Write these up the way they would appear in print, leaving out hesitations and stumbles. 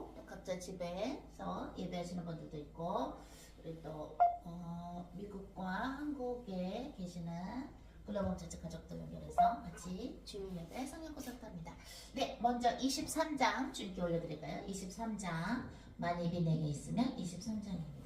있고 각자 집에서 예배하시는 분들도 있고 그리고 또 미국과 한국에 계시는 글로벌 처치 가족들 연결해서 같이 주일 예배 성령 콘서트합니다. 네, 먼저 23장 주일께 올려드릴까요? 23장 만입이 내게 있으면 23장입니다.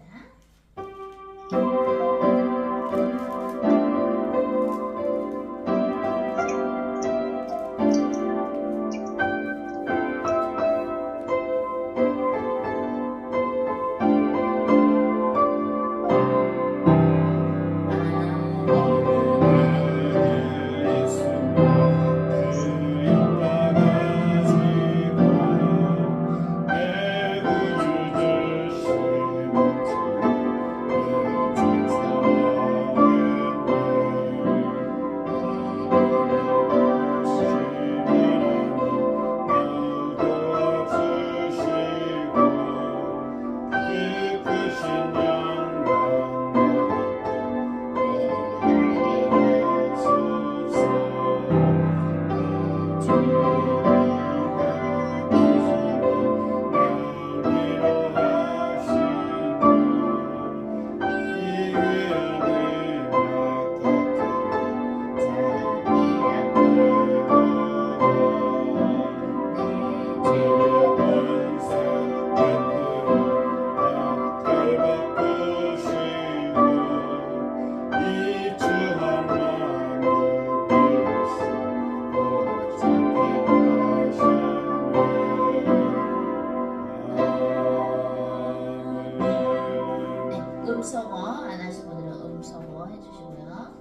음성어 안 하신 분들은 음성어 해주시고요.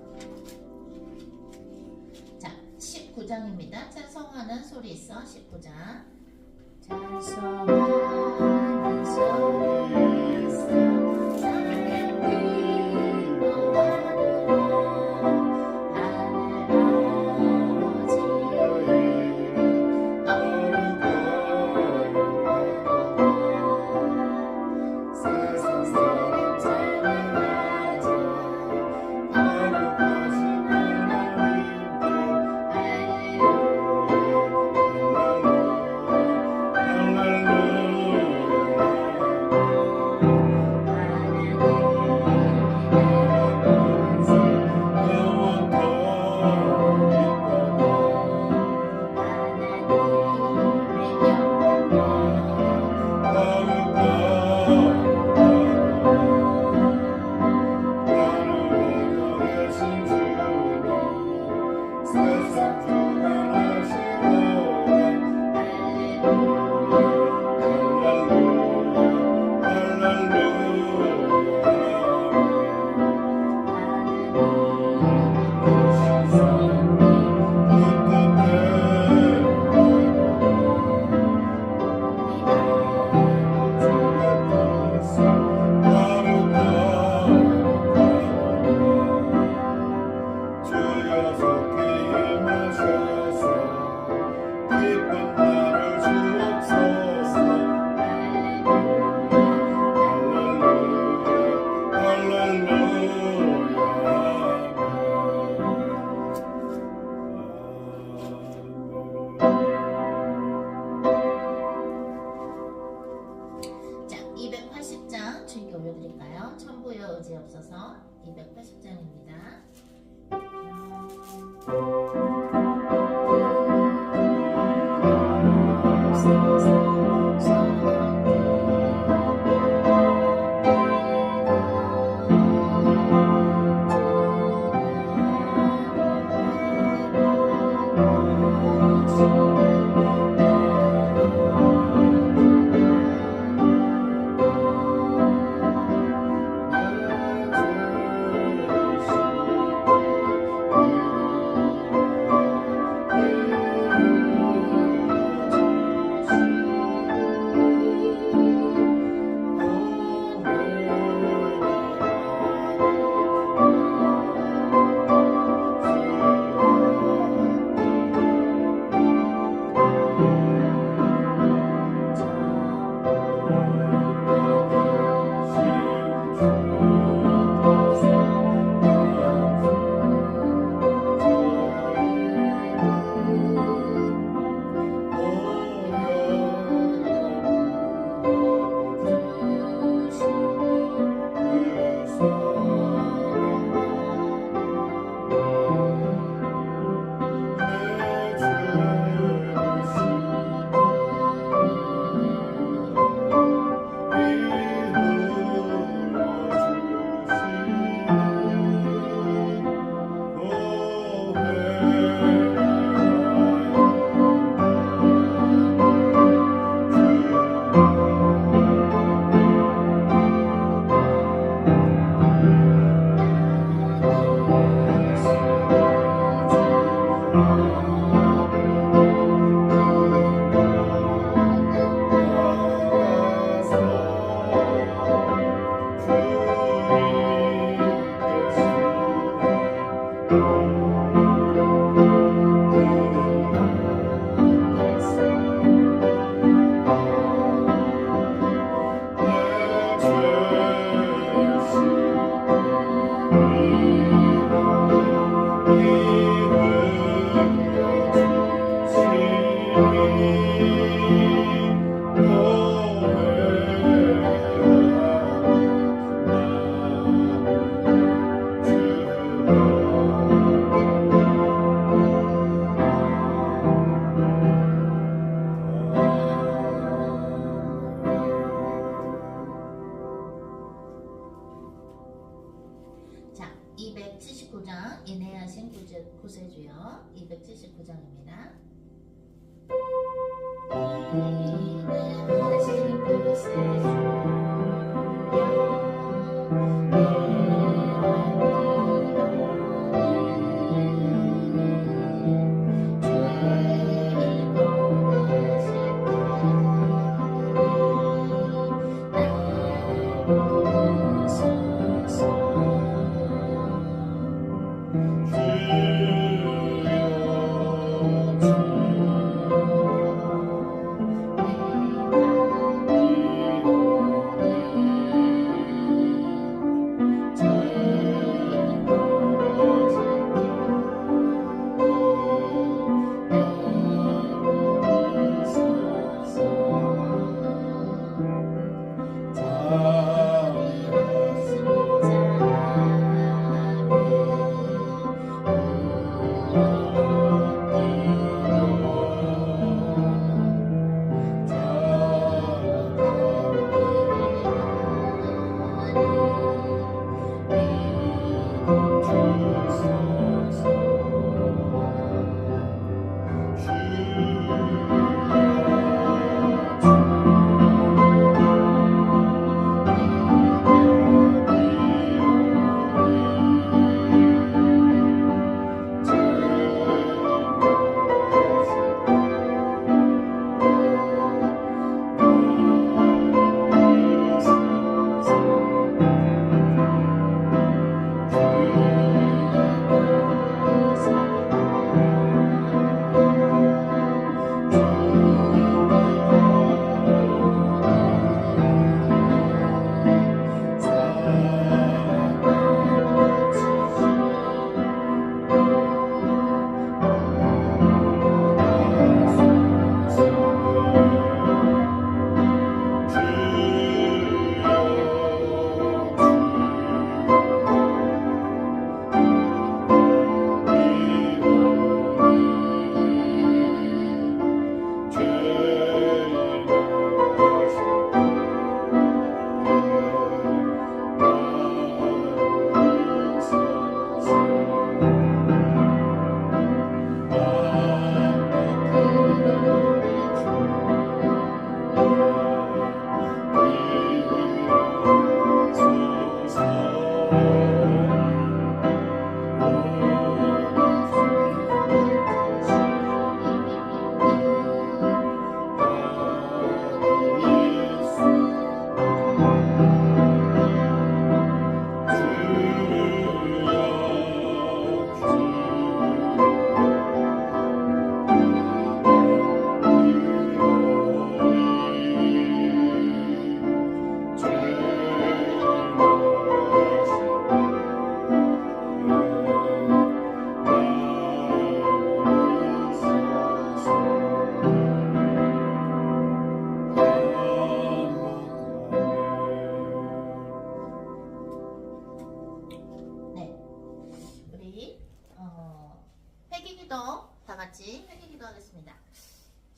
자, 19장입니다. 찬송하는 소리 있어. 19장. 찬송하는 소리 있어. 사랑을 위로하느라 하늘 자, 280장 주님께 올려드릴까요? 천부여 의지 없어서 280장입니다.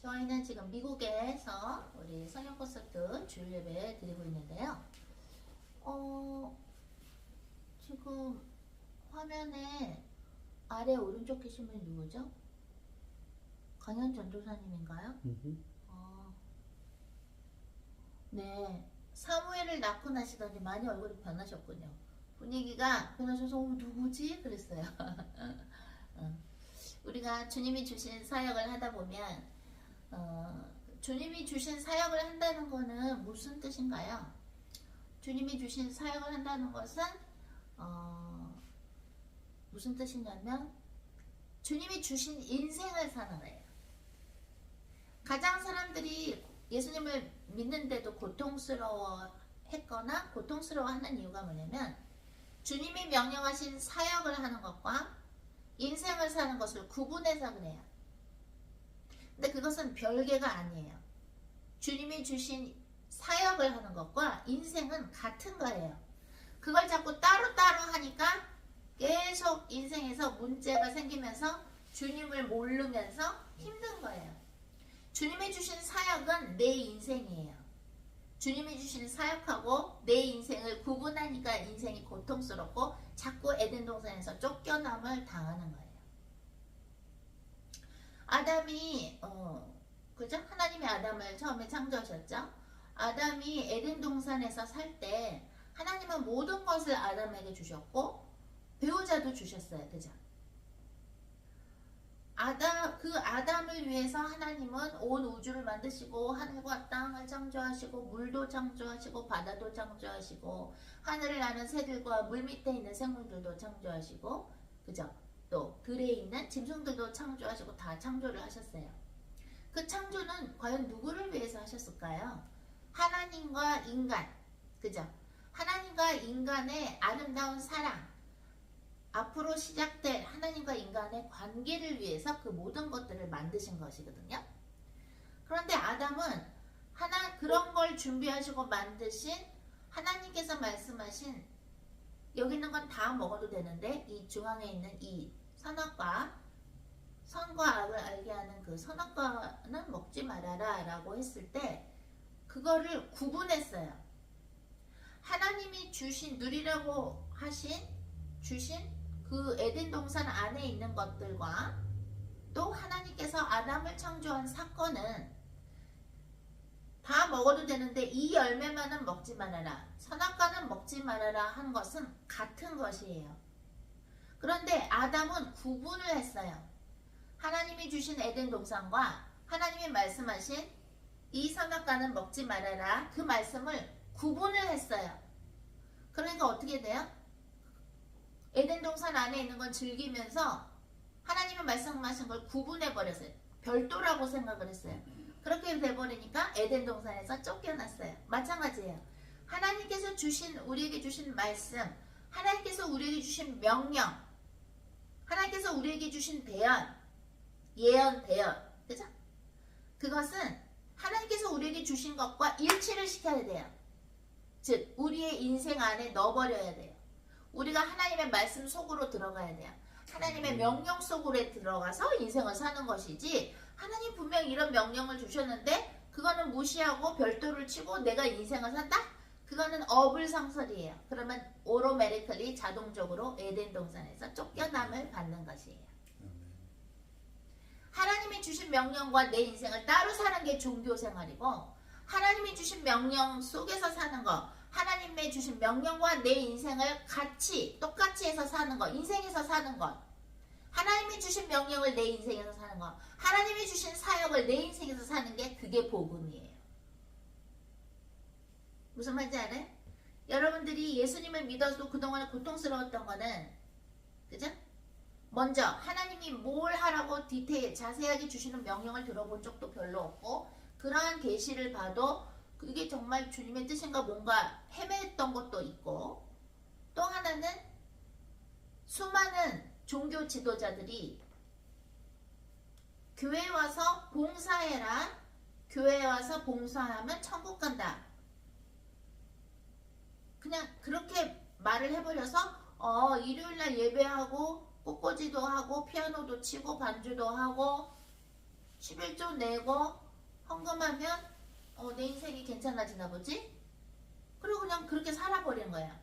저희는 지금 미국에서 우리 성경 콘서트 주일 예배 드리고 있는데요. 지금 화면에 아래 오른쪽 계신 분이 누구죠? 강현 전도사님인가요? 네, 사무엘을 낳고 나시더니 많이 얼굴이 변하셨군요. 분위기가 변하셔서 누구지? 그랬어요. 우리가 주님이 주신 사역을 하다 보면 주님이 주신 사역을 한다는 것은 무슨 뜻인가요? 주님이 주신 사역을 한다는 것은 무슨 뜻이냐면 주님이 주신 인생을 사는 거예요. 가장 사람들이 예수님을 믿는데도 고통스러워 했거나 고통스러워하는 이유가 뭐냐면 주님이 명령하신 사역을 하는 것과 인생을 사는 것을 구분해서 그래요. 근데 그것은 별개가 아니에요. 주님이 주신 사역을 하는 것과 인생은 같은 거예요. 그걸 자꾸 따로따로 하니까 계속 인생에서 문제가 생기면서 주님을 모르면서 힘든 거예요. 주님이 주신 사역은 내 인생이에요. 주님이 주신 사역하고 내 인생을 구분하니까 인생이 고통스럽고 자꾸 에덴 동산에서 쫓겨남을 당하는 거예요. 아담이 그죠? 하나님이 아담을 처음에 창조하셨죠. 아담이 에덴 동산에서 살 때 하나님은 모든 것을 아담에게 주셨고 배우자도 주셨어요. 그죠? 그 아담을 위해서 하나님은 온 우주를 만드시고 하늘과 땅을 창조하시고 물도 창조하시고 바다도 창조하시고 하늘을 나는 새들과 물 밑에 있는 생물들도 창조하시고 그죠? 또 들에 있는 짐승들도 창조하시고 다 창조를 하셨어요. 그 창조는 과연 누구를 위해서 하셨을까요? 하나님과 인간, 그죠? 하나님과 인간의 아름다운 사랑, 앞으로 시작될 하나님과 인간의 관계를 위해서 그 모든 것들을 만드신 것이거든요. 그런데 아담은 그런 걸 준비하시고 만드신 하나님께서 말씀하신 여기 있는 건 다 먹어도 되는데 이 중앙에 있는 이 선악과 선과 악을 알게 하는 그 선악과는 먹지 말아라 라고 했을 때 그거를 구분했어요. 하나님이 누리라고 주신 그 에덴 동산 안에 있는 것들과 또 하나님께서 아담을 창조한 사건은 다 먹어도 되는데 이 열매만은 먹지 말아라, 선악과는 먹지 말아라 한 것은 같은 것이에요. 그런데 아담은 구분을 했어요. 하나님이 주신 에덴 동산과 하나님이 말씀하신 이 선악과는 먹지 말아라 그 말씀을 구분을 했어요. 그러니까 어떻게 돼요? 에덴 동산 안에 있는 건 즐기면서 하나님의 말씀하신 걸 구분해 버렸어요. 별도라고 생각을 했어요. 그렇게 돼버리니까 에덴 동산에서 쫓겨났어요. 마찬가지예요. 하나님께서 우리에게 주신 말씀, 하나님께서 우리에게 주신 명령, 하나님께서 우리에게 주신 예언, 그죠? 그것은 하나님께서 우리에게 주신 것과 일치를 시켜야 돼요. 즉 우리의 인생 안에 넣어버려야 돼요. 우리가 하나님의 말씀 속으로 들어가야 돼요. 하나님의 명령 속으로 들어가서 인생을 사는 것이지 하나님 분명히 이런 명령을 주셨는데 그거는 무시하고 별도를 치고 내가 인생을 산다? 그거는 어불성설이에요. 그러면 오토매티컬리 자동적으로 에덴 동산에서 쫓겨남을 받는 것이에요. 하나님이 주신 명령과 내 인생을 따로 사는 게 종교생활이고 하나님이 주신 명령 속에서 사는 거, 하나님의 주신 명령과 내 인생을 똑같이 해서 사는 것, 인생에서 사는 것, 하나님이 주신 명령을 내 인생에서 사는 것, 하나님이 주신 사역을 내 인생에서 사는 게 그게 복음이에요. 무슨 말인지 알아요? 여러분들이 예수님을 믿어도 그동안 고통스러웠던 거는 그죠? 먼저 하나님이 뭘 하라고 자세하게 주시는 명령을 들어본 적도 별로 없고 그러한 계시를 봐도 그게 정말 주님의 뜻인가 뭔가 헤맸던 것도 있고 또 하나는 수많은 종교 지도자들이 교회 와서 봉사해라, 교회 와서 봉사하면 천국 간다, 그냥 그렇게 말을 해버려서 일요일날 예배하고 꽃꽂이도 하고 피아노도 치고 반주도 하고 11조 내고 헌금하면 내 인생이 괜찮아지나 보지? 그리고 그냥 그렇게 살아버리는 거야.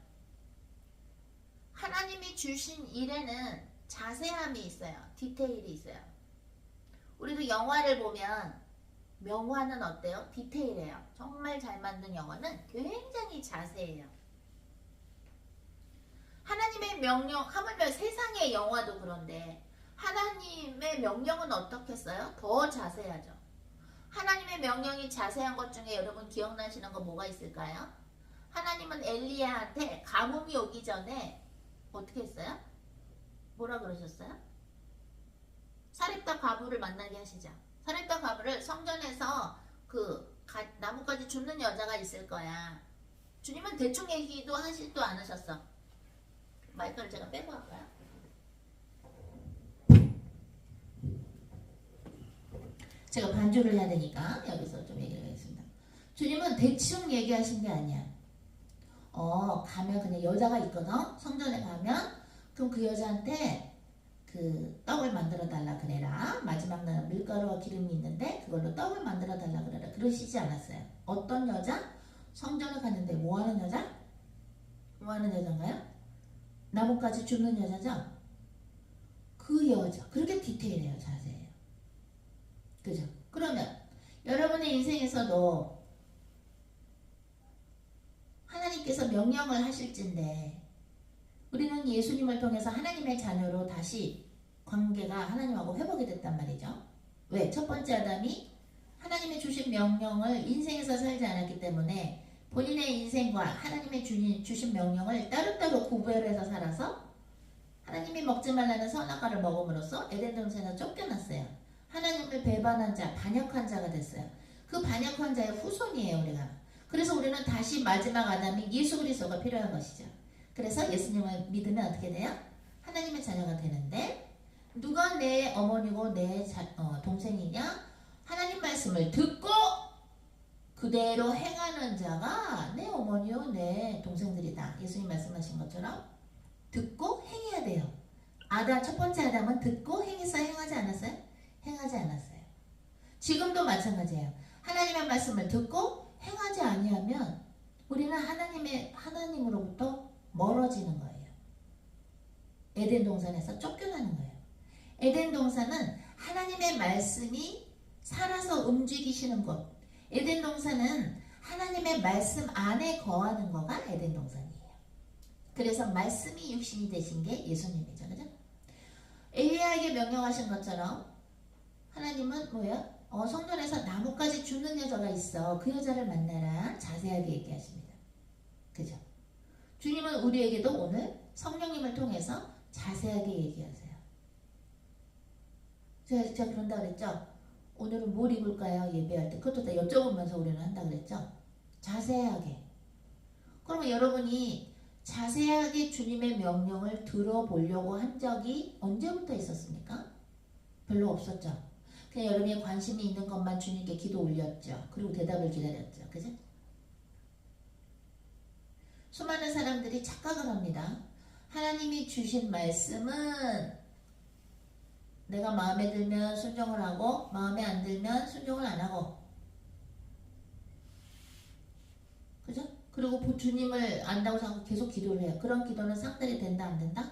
하나님이 주신 일에는 자세함이 있어요. 디테일이 있어요. 우리도 영화를 보면 명화는 어때요? 디테일해요. 정말 잘 만든 영화는 굉장히 자세해요. 하나님의 명령, 하물며 세상의 영화도 그런데 하나님의 명령은 어떻겠어요? 더 자세하죠. 하나님의 명령이 자세한 것 중에 여러분 기억나시는 거 뭐가 있을까요? 하나님은 엘리야한테 가뭄이 오기 전에 어떻게 했어요? 뭐라 그러셨어요? 사렙다 과부를 만나게 하시죠. 사렙다 과부를 성전에서 나뭇가지 줍는 여자가 있을 거야. 주님은 대충 얘기도 하지도 않으셨어. 마이크를 제가 빼고 할까요? 제가 반주를 해야 되니까 여기서 좀 얘기를 하겠습니다. 주님은 대충 얘기하신 게 아니야. 가면 그냥 여자가 있거든. 성전에 가면 그럼 그 여자한테 그 떡을 만들어 달라 그래라. 마지막 날 밀가루와 기름이 있는데 그걸로 떡을 만들어 달라 그래라. 그러시지 않았어요. 어떤 여자? 성전에 갔는데 뭐 하는 여자? 뭐 하는 여자인가요? 나뭇가지 줍는 여자죠? 그 여자. 그렇게 디테일해요. 자세해요. 그죠? 그러면 여러분의 인생에서도 하나님께서 명령을 하실진데 우리는 예수님을 통해서 하나님의 자녀로 다시 관계가 하나님하고 회복이 됐단 말이죠. 왜? 첫 번째 아담이 하나님의 주신 명령을 인생에서 살지 않았기 때문에 본인의 인생과 하나님의 주신 명령을 따로따로 구별해서 살아서 하나님이 먹지 말라는 선악과를 먹음으로써 에덴 동산에서 쫓겨났어요. 하나님을 배반한 자, 반역한 자가 됐어요. 그 반역한 자의 후손이에요, 우리가. 그래서 우리는 다시 마지막 아담이 예수 그리스도가 필요한 것이죠. 그래서 예수님을 믿으면 어떻게 돼요? 하나님의 자녀가 되는데 누가 내 어머니고 내 동생이냐? 하나님 말씀을 듣고 그대로 행하는 자가 내 어머니요 내 동생들이다. 예수님 말씀하신 것처럼 듣고 행해야 돼요. 첫 번째 아담은 듣고 행해서 행하지 않았어요? 행하지 않았어요. 지금도 마찬가지예요. 하나님의 말씀을 듣고 행하지 아니하면 우리는 하나님으로부터 멀어지는 거예요. 에덴 동산에서 쫓겨나는 거예요. 에덴 동산은 하나님의 말씀이 살아서 움직이시는 곳. 에덴 동산은 하나님의 말씀 안에 거하는 거가 에덴 동산이에요. 그래서 말씀이 육신이 되신 게 예수님이죠. 그죠? 엘리야에게 명령하신 것처럼 하나님은 뭐야? 성전에서 나뭇가지 줍는 여자가 있어. 그 여자를 만나라. 자세하게 얘기하십니다. 그죠? 주님은 우리에게도 오늘 성령님을 통해서 자세하게 얘기하세요. 제가 그런다 그랬죠? 오늘은 뭘 입을까요? 예배할 때. 그것도 다 여쭤보면서 우리는 한다 그랬죠? 자세하게. 그러면 여러분이 자세하게 주님의 명령을 들어보려고 한 적이 언제부터 있었습니까? 별로 없었죠? 그냥 여러분이 관심이 있는 것만 주님께 기도 올렸죠. 그리고 대답을 기다렸죠. 그죠? 수많은 사람들이 착각을 합니다. 하나님이 주신 말씀은 내가 마음에 들면 순종을 하고 마음에 안 들면 순종을 안 하고 그죠? 그리고 주님을 안다고 생각하고 계속 기도를 해요. 그런 기도는 상달이 된다 안 된다?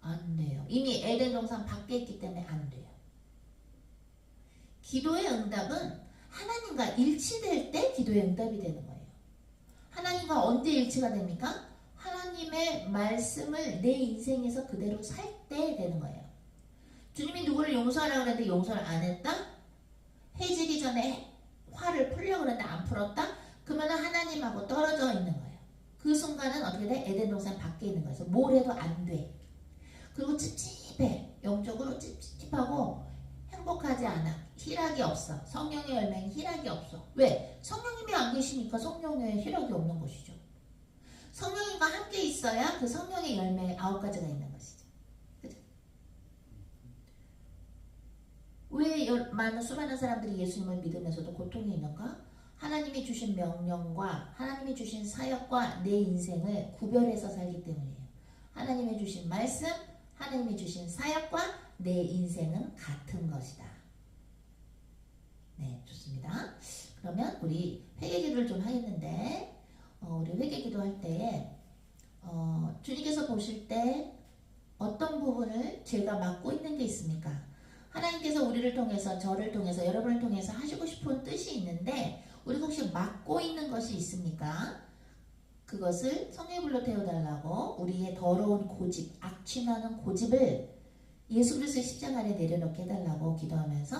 안 돼요. 이미 에덴 동산 밖에 있기 때문에 안 돼요. 기도의 응답은 하나님과 일치될 때 기도의 응답이 되는 거예요. 하나님과 언제 일치가 됩니까? 하나님의 말씀을 내 인생에서 그대로 살 때 되는 거예요. 주님이 누구를 용서하라고 그랬는데 용서를 안 했다? 해지기 전에 화를 풀려고 그랬는데 안 풀었다? 그러면 하나님하고 떨어져 있는 거예요. 그 순간은 어떻게 돼? 에덴 동산 밖에 있는 거예요. 뭘 해도 안 돼. 그리고 찝찝해. 영적으로 찝찝하고 행복하지 않아. 희락이 없어. 성령의 열매는 희락이 없어. 왜? 성령님이 안 계시니까 성령의 희락이 없는 것이죠. 성령님과 함께 있어야 그 성령의 열매 9가지가 있는 것이죠. 그죠? 왜 수많은 사람들이 예수님을 믿으면서도 고통이 있는가? 하나님이 주신 명령과 하나님이 주신 사역과 내 인생을 구별해서 살기 때문이에요. 하나님이 주신 말씀, 하나님이 주신 사역과 내 인생은 같은 것이다. 그러면 우리 회개기도를 좀 하겠는데 우리 회개기도 할 때에 주님께서 보실 때 어떤 부분을 제가 맡고 있는 게 있습니까? 하나님께서 우리를 통해서 저를 통해서 여러분을 통해서 하시고 싶은 뜻이 있는데 우리가 혹시 맡고 있는 것이 있습니까? 그것을 성령의 불로 태워달라고 우리의 더러운 고집, 악취나는 고집을 예수 그리스도의 십자가 아래 내려놓게 해달라고 기도하면서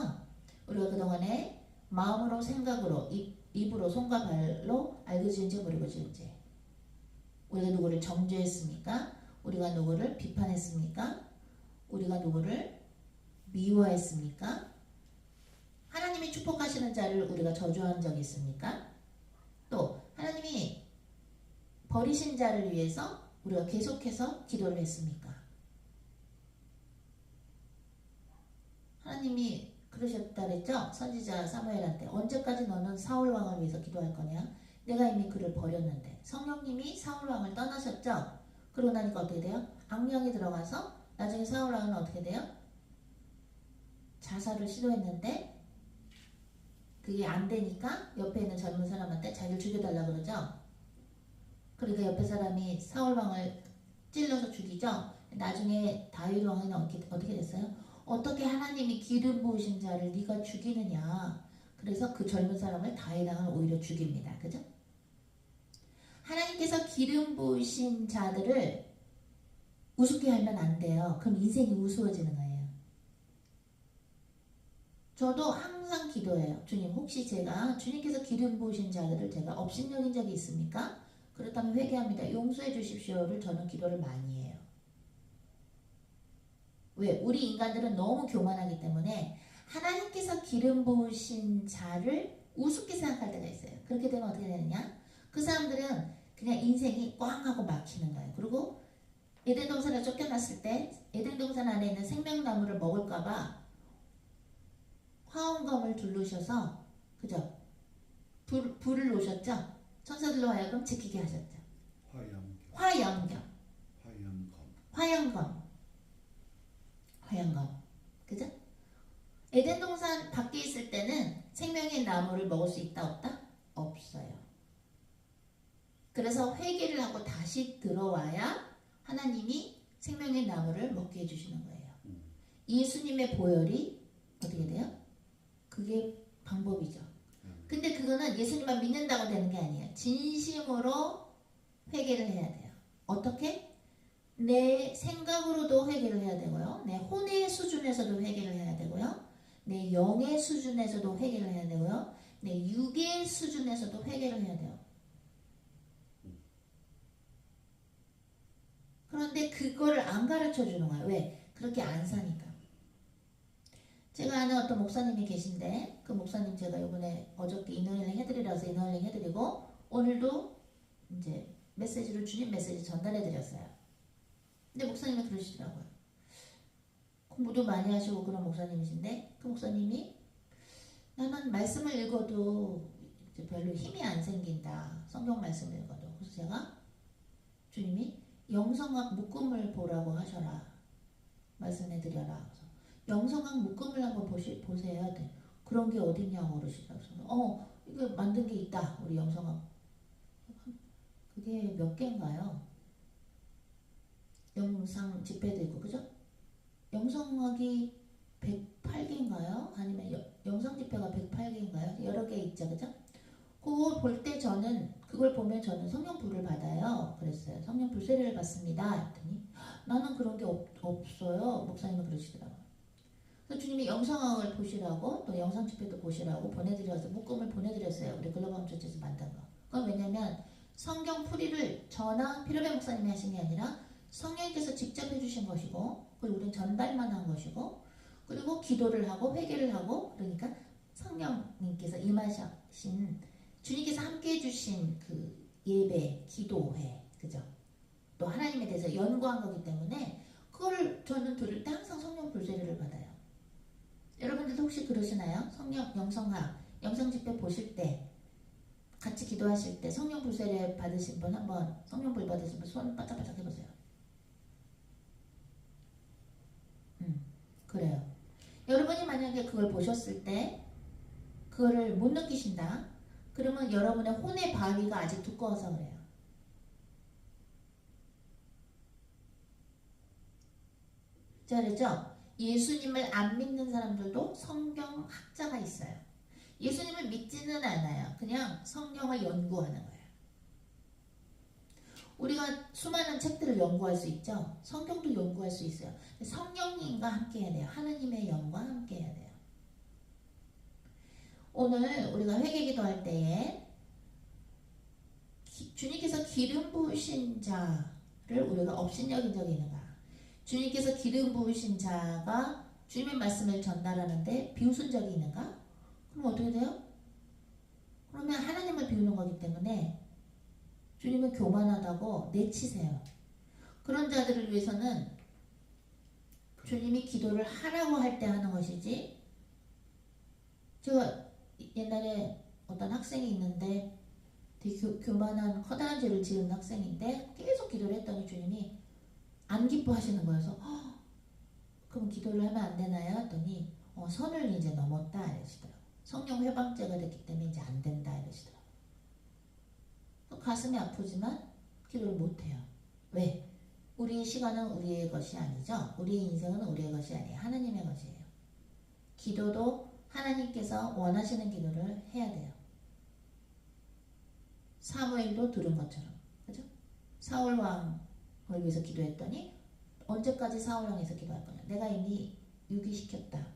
우리가 그동안에 마음으로 생각으로 입으로 손과 발로 알고 지은지 모르고 지은지 우리가 누구를 정죄했습니까? 우리가 누구를 비판했습니까? 우리가 누구를 미워했습니까? 하나님이 축복하시는 자를 우리가 저주한 적이 있습니까? 또 하나님이 버리신 자를 위해서 우리가 계속해서 기도를 했습니까? 하나님이 그러셨다 그랬죠? 선지자 사무엘한테 언제까지 너는 사울 왕을 위해서 기도할 거냐? 내가 이미 그를 버렸는데 성령님이 사울 왕을 떠나셨죠? 그러고 나니까 어떻게 돼요? 악령이 들어가서 나중에 사울 왕은 어떻게 돼요? 자살을 시도했는데 그게 안 되니까 옆에 있는 젊은 사람한테 자기를 죽여달라 그러죠? 그러니까 옆에 사람이 사울 왕을 찔러서 죽이죠? 나중에 다윗 왕은 어떻게 됐어요? 어떻게 하나님이 기름 부으신 자를 네가 죽이느냐? 그래서 그 젊은 사람을 다윗 왕은 오히려 죽입니다. 그죠? 하나님께서 기름 부으신 자들을 우습게 하면 안 돼요. 그럼 인생이 우스워지는 거예요. 저도 항상 기도해요. 주님, 혹시 제가 주님께서 기름 부으신 자들을 제가 업신여긴 적이 있습니까? 그렇다면 회개합니다. 용서해 주십시오를 저는 기도를 많이 해요. 왜? 우리 인간들은 너무 교만하기 때문에 하나님께서 기름 부으신 자를 우습게 생각할 때가 있어요. 그렇게 되면 어떻게 되느냐? 그 사람들은 그냥 인생이 꽝 하고 막히는 거예요. 그리고 에덴 동산에 쫓겨났을 때 에덴 동산 안에 있는 생명나무를 먹을까봐 화원검을 둘르셔서 그죠? 불을 놓으셨죠? 천사들로 하여금 지키게 하셨죠. 화영검. 그죠? 에덴 동산 밖에 있을 때는 생명의 나무를 먹을 수 있다 없다? 없어요. 그래서 회개를 하고 다시 들어와야 하나님이 생명의 나무를 먹게 해주시는 거예요. 예수님의 보혈이 어떻게 돼요? 그게 방법이죠. 근데 그거는 예수님만 믿는다고 되는 게 아니에요. 진심으로 회개를 해야 돼요. 어떻게? 내 생각으로도 회개를 해야 되고요. 내 혼의 수준에서도 회개를 해야 되고요. 내 영의 수준에서도 회개를 해야 되고요. 내 육의 수준에서도 회개를 해야 돼요. 그런데 그거를 안 가르쳐 주는 거예요. 왜? 그렇게 안 사니까. 제가 아는 어떤 목사님이 계신데 그 목사님 제가 이번에 어저께 이너힐링 해드리라서 이너힐링 해드리고 오늘도 이제 메시지를 주님 메시지 전달해드렸어요. 근데 목사님이 그러시더라고요. 공부도 많이 하시고 그런 목사님이신데 그 목사님이 나는 말씀을 읽어도 이제 별로 힘이 안 생긴다. 성경 말씀을 읽어도. 그래서 제가 주님이 영성학 묶음을 보라고 하셔라. 말씀해드려라. 그래서 영성학 묶음을 한번 보세요. 네. 그런 게 어딨냐고 그러시더라고요. 이거 만든 게 있다. 우리 영성학. 그게 몇 개인가요? 영상 집회도 있고, 그죠? 영성학이 108개인가요? 아니면 영상 집회가 108개인가요? 여러 개 있죠, 그죠? 그거 볼 때 그걸 보면 저는 성령불을 받아요. 그랬어요. 성령불 세례를 받습니다. 했더니 나는 그런 게 없어요. 목사님은 그러시더라고요. 그래서 주님이 영성학을 보시라고 또 영상 집회도 보시라고 보내드려서 묶음을 보내드렸어요. 우리 글로벌 처치에서 만든 거. 그건 왜냐면 성경 풀이를 저나 피로베 목사님이 하신 게 아니라 성령께서 직접 해주신 것이고 그리고 우리는 전달만 한 것이고 그리고 기도를 하고 회개를 하고 그러니까 성령님께서 임하신 주님께서 함께 해주신 그 예배, 기도회, 그죠? 또 하나님에 대해서 연구한 거기 때문에 그거를 저는 들을 때 항상 성령 불세례를 받아요. 여러분들도 혹시 그러시나요? 성령 영성학, 영성 집회 보실 때 같이 기도하실 때 성령 불세례 받으신 분 한번 성령 불 받으신 분 손 바짝바짝 해보세요. 그래요. 여러분이 만약에 그걸 보셨을 때 그거를 못 느끼신다. 그러면 여러분의 혼의 바위가 아직 두꺼워서 그래요. 자, 그랬죠? 예수님을 안 믿는 사람들도 성경 학자가 있어요. 예수님을 믿지는 않아요. 그냥 성경을 연구하는 거예요. 우리가 수많은 책들을 연구할 수 있죠. 성경도 연구할 수 있어요. 성령님과 함께 해야 돼요. 하나님의 영과 함께 해야 돼요. 오늘 우리가 회개기도 할 때에 주님께서 기름 부으신 자를 우리가 업신여긴 적이 있는가? 주님께서 기름 부으신 자가 주님의 말씀을 전달하는데 비웃은 적이 있는가? 그럼 어떻게 돼요? 그러면 하나님을 비우는 거기 때문에 주님은 교만하다고 내치세요. 그런 자들을 위해서는 주님이 기도를 하라고 할 때 하는 것이지, 제가 옛날에 어떤 학생이 있는데 되게 교만한 커다란 죄를 지은 학생인데 계속 기도를 했더니 주님이 안 기뻐하시는 거여서 그럼 기도를 하면 안 되나요? 했더니 선을 이제 넘었다 이러시더라고요. 성령 회방죄가 됐기 때문에 이제 안 된다 이러시더라고요. 가슴이 아프지만 기도를 못해요. 왜? 우리의 시간은 우리의 것이 아니죠. 우리의 인생은 우리의 것이 아니에요. 하나님의 것이에요. 기도도 하나님께서 원하시는 기도를 해야 돼요. 사무엘도 들은 것처럼, 그죠? 사울 왕을 위해서 기도했더니 언제까지 사울 왕에서 기도할 거냐? 내가 이미 유기시켰다.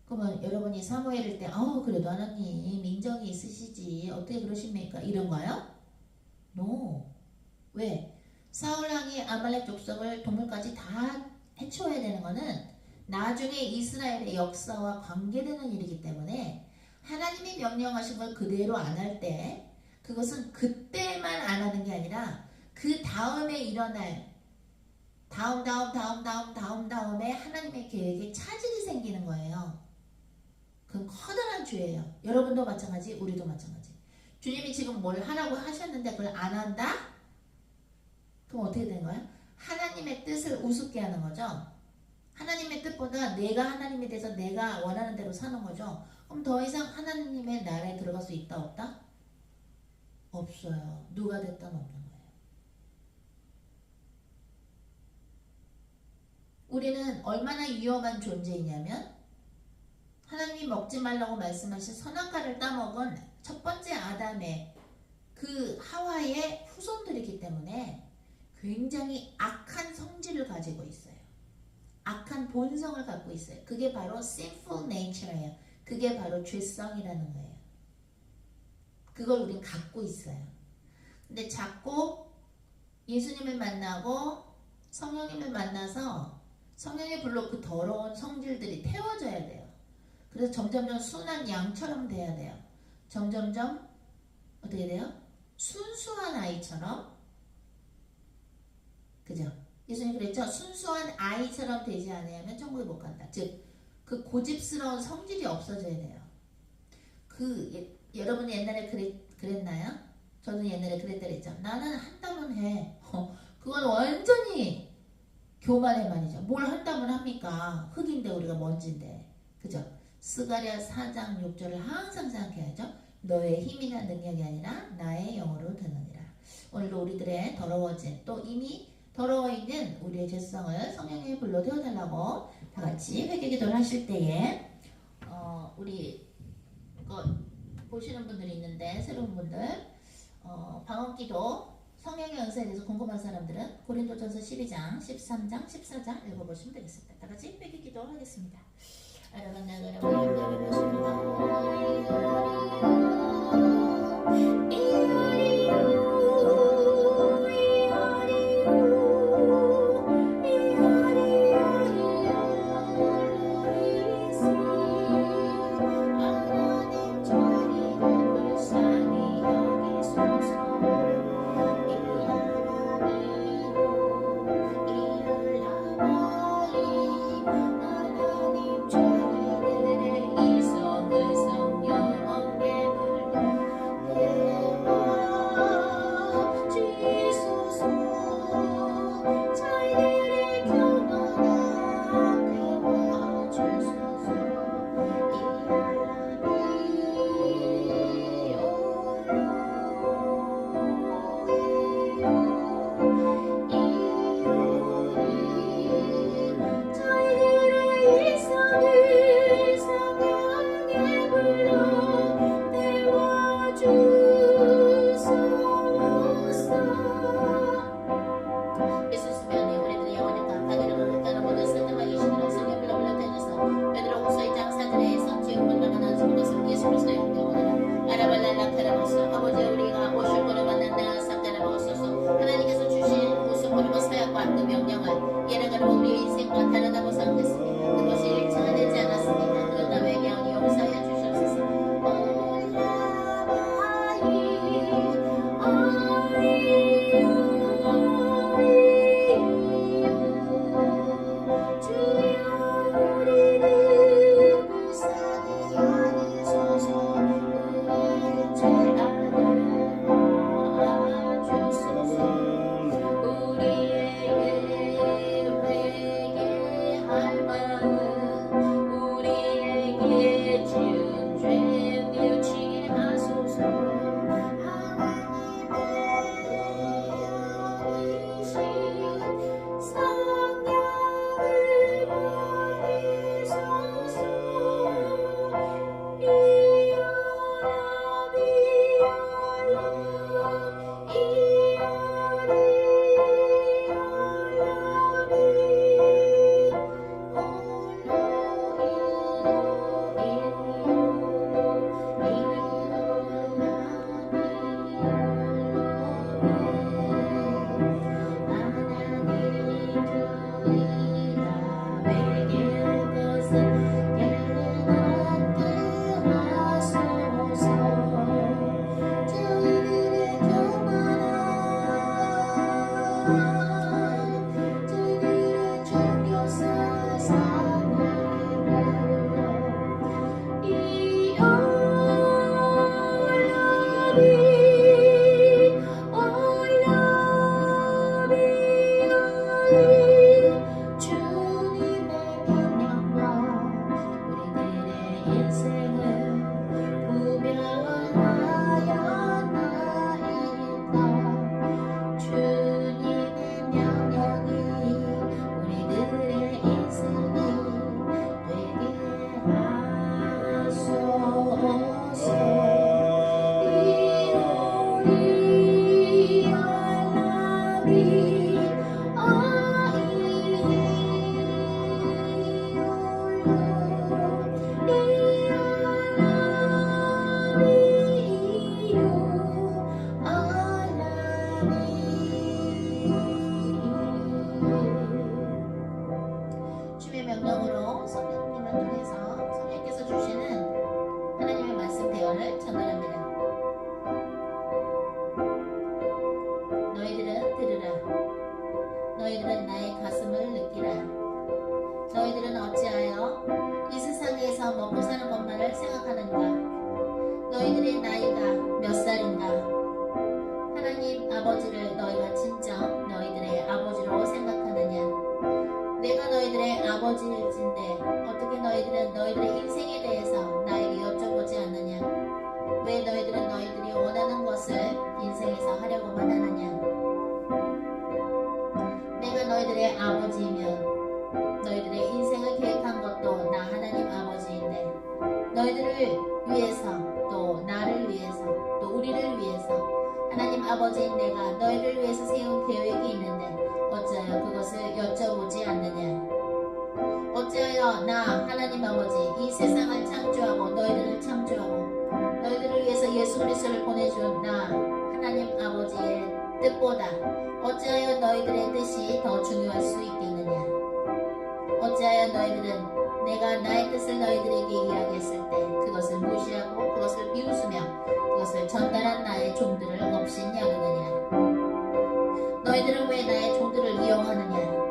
그러면 여러분이 사무엘일 때 그래도 하나님 인정이 있으시지 어떻게 그러십니까? 이런가요? No. 왜? 사울왕이 아말렉 족속을 동물까지 다 해치워야 되는 거는 나중에 이스라엘의 역사와 관계되는 일이기 때문에 하나님이 명령하신 걸 그대로 안 할 때 그것은 그때만 안 하는 게 아니라 그 다음에 일어날 다음에 하나님의 계획에 차질이 생기는 거예요. 그건 커다란 죄예요. 여러분도 마찬가지, 우리도 마찬가지. 주님이 지금 뭘 하라고 하셨는데 그걸 안 한다? 그럼 어떻게 되는 거야? 하나님의 뜻을 우습게 하는 거죠. 하나님의 뜻보다 내가 하나님에 대해서 내가 원하는 대로 사는 거죠. 그럼 더 이상 하나님의 나라에 들어갈 수 있다 없다? 없어요. 누가 됐든 없는 거예요. 우리는 얼마나 위험한 존재이냐면 하나님이 먹지 말라고 말씀하신 선악과를 따먹은 첫 번째 아담의 그 하와의 후손들이기 때문에 굉장히 악한 성질을 가지고 있어요. 악한 본성을 갖고 있어요. 그게 바로 sinful nature예요. 그게 바로 죄성이라는 거예요. 그걸 우린 갖고 있어요. 근데 자꾸 예수님을 만나고 성령님을 만나서 성령의 불로 그 더러운 성질들이 태워져야 돼요. 그래서 점점점 순한 양처럼 돼야 돼요. 점점점 어떻게 돼요? 순수한 아이처럼, 그죠? 예수님 그랬죠? 순수한 아이처럼 되지 않으면 천국에 못 간다. 즉, 그 고집스러운 성질이 없어져야 돼요. 여러분 옛날에 그랬나요? 저는 옛날에 그랬다 그랬죠. 나는 한다면 해. 그건 완전히 교만의 말이죠. 뭘 한다면 합니까? 흙인데 우리가 먼지인데. 그죠? 스가랴 4장 6절을 항상 생각해야죠. 너의 힘이나 능력이 아니라 나의 영으로 되느니라. 오늘도 우리들의 더러워진 또 이미 더러워 있는 우리의 죄성을 성령의 불로 태워달라고 다 같이 회개기도를 하실 때에 우리 보시는 분들이 있는데 새로운 분들 방언기도 성령의 은사에 대해서 궁금한 사람들은 고린도전서 12장, 13장, 14장 읽어보시면 되겠습니다. 다 같이 회개기도 하겠습니다. 부변하였나이다. 주님의 명령이 우리들의 인생이 되게 하소서. 이오리 알라비 주의 명령으로 성령님을 통해서 성령께서 주시는 하나님의 말씀 대화를 전달합니다. 너희들은 들으라. 너희들은 나의 가슴을 느끼라. 너희들은 어찌하여 이 세상에서 먹고 사는 것만을 생각하는가? 너희들의 나이가 몇 살인가? 하나님 아버지를 너희가 진정 너희들의 아버지로 생각하느냐? 내가 너희들의 아버지일진데 어떻게 너희들은 너희들의 인생에 대해서 나에게 여쭤보지 않느냐? 왜 너희들은 너희들이 원하는 것을 인생에서 하려고만 하느냐? 내가 너희들의 아버지이면 너희들의 인생을 계획한 것도 나 하나님 아버지인데 너희들을 위해서 또 나를 위해서 또 우리를 위해서 하나님 아버지인 내가 너희를 위해서 세운 계획이 있는데 어찌하여 그것을 여쭤보지 않느냐? 어찌하여 나 하나님 아버지 이 세상을 창조하고 너희들을 창조하고 너희들을 위해서 예수 그리스도를 보내준 나 하나님 아버지의 뜻보다 어찌하여 너희들의 뜻이 더 중요할 수 있겠느냐? 어찌하여 너희들은 내가 나의 뜻을 너희들에게 이야기했을 때 그것을 무시하고 그것을 비웃으며 그것을 전달한 나의 종들을 없인 여기느냐? 너희들은 왜 나의 종들을 이용하느냐?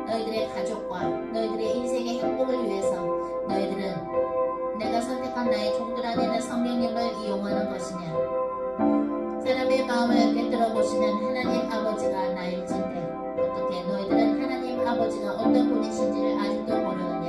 너희들의 가족과 너희들의 인생의 행복을 위해서 너희들은 내가 선택한 나의 종들 안에 있는 성령님을 이용하는 것이냐? 사람의 마음을 꿰뚫어 보시는 하나님 아버지가 나일진데 어떻게 너희들은 하나님 아버지가 어떤 분이신지를 아직도 모르느냐?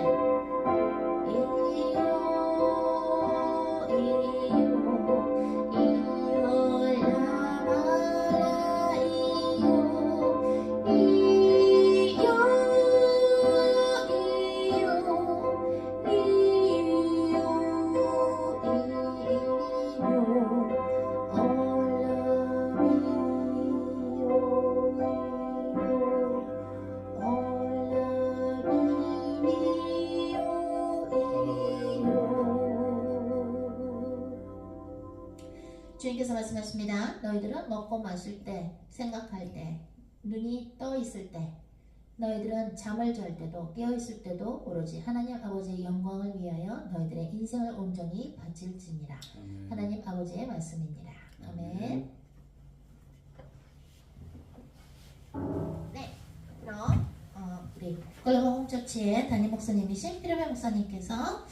주님께서 말씀하십니다. 너희들은 먹고 마실 때, 생각할 때, 눈이 떠 있을 때, 너희들은 잠을 잘 때도 깨어 있을 때도 오로지 하나님 아버지의 영광을 위하여 너희들의 인생을 온전히 바칠지니라. 하나님 아버지의 말씀입니다. 아멘. 네, 그럼 우리 글로벌 홈처치의 담임 목사님이신 피르베 목사님께서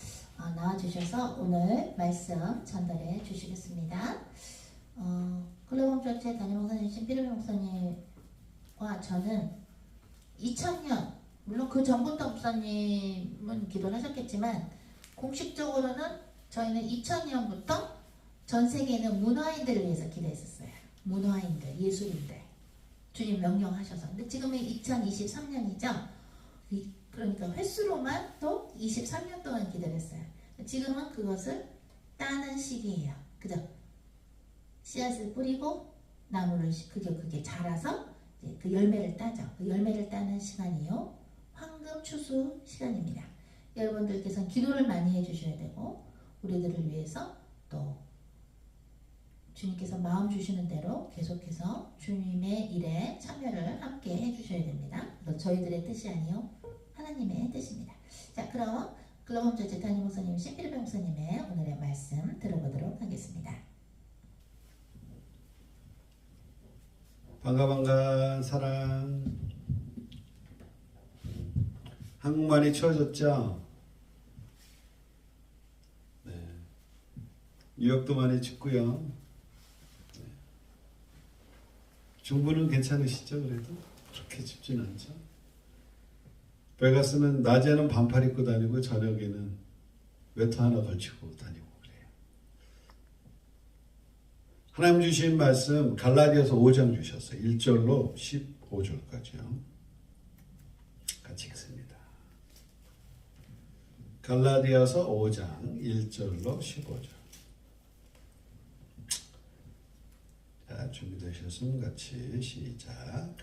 나와주셔서 오늘 말씀 전달해 주시겠습니다. 글로벌 홈처치의 담임 목사님이신 피르베 목사님과 저는 2000년, 물론 그 전부터 목사님은 기도를 하셨겠지만 공식적으로는 저희는 2000년부터 전 세계에 있는 문화인들을 위해서 기도했었어요. 문화인들, 예술인들. 주님 명령하셔서. 근데 지금은 2023년이죠. 그러니까 횟수로만 또 23년 동안 기도를 했어요. 지금은 그것을 따는 시기예요. 그죠? 씨앗을 뿌리고 나무를 그게 자라서 이제 그 열매를 따죠. 그 열매를 따는 시간이요. 황금 추수 시간입니다. 여러분들께서는 기도를 많이 해주셔야 되고 우리들을 위해서 또 주님께서 마음 주시는 대로 계속해서 주님의 일에 참여를 함께 해주셔야 됩니다. 저희들의 뜻이 아니요 하나님의 뜻입니다. 자, 그럼 글로벌 홈처치 담임 목사님 신피르베 목사님의 오늘의 말씀 들어보도록 하겠습니다. 반가 사랑. 한국말이 추워졌죠? 네. 뉴욕도 많이 춥고요. 네. 중부는 괜찮으시죠? 그래도 그렇게 춥진 않죠? 베가스는 낮에는 반팔 입고 다니고 저녁에는 외투 하나 걸치고 다니고 그래요. 하나님 주신 말씀 갈라디아서 5장 주셨어요. 1절로 15절까지요. 같이 읽습니다. 갈라디아서 5장 1절로 15절. 자, 준비되셨으면 같이 시작.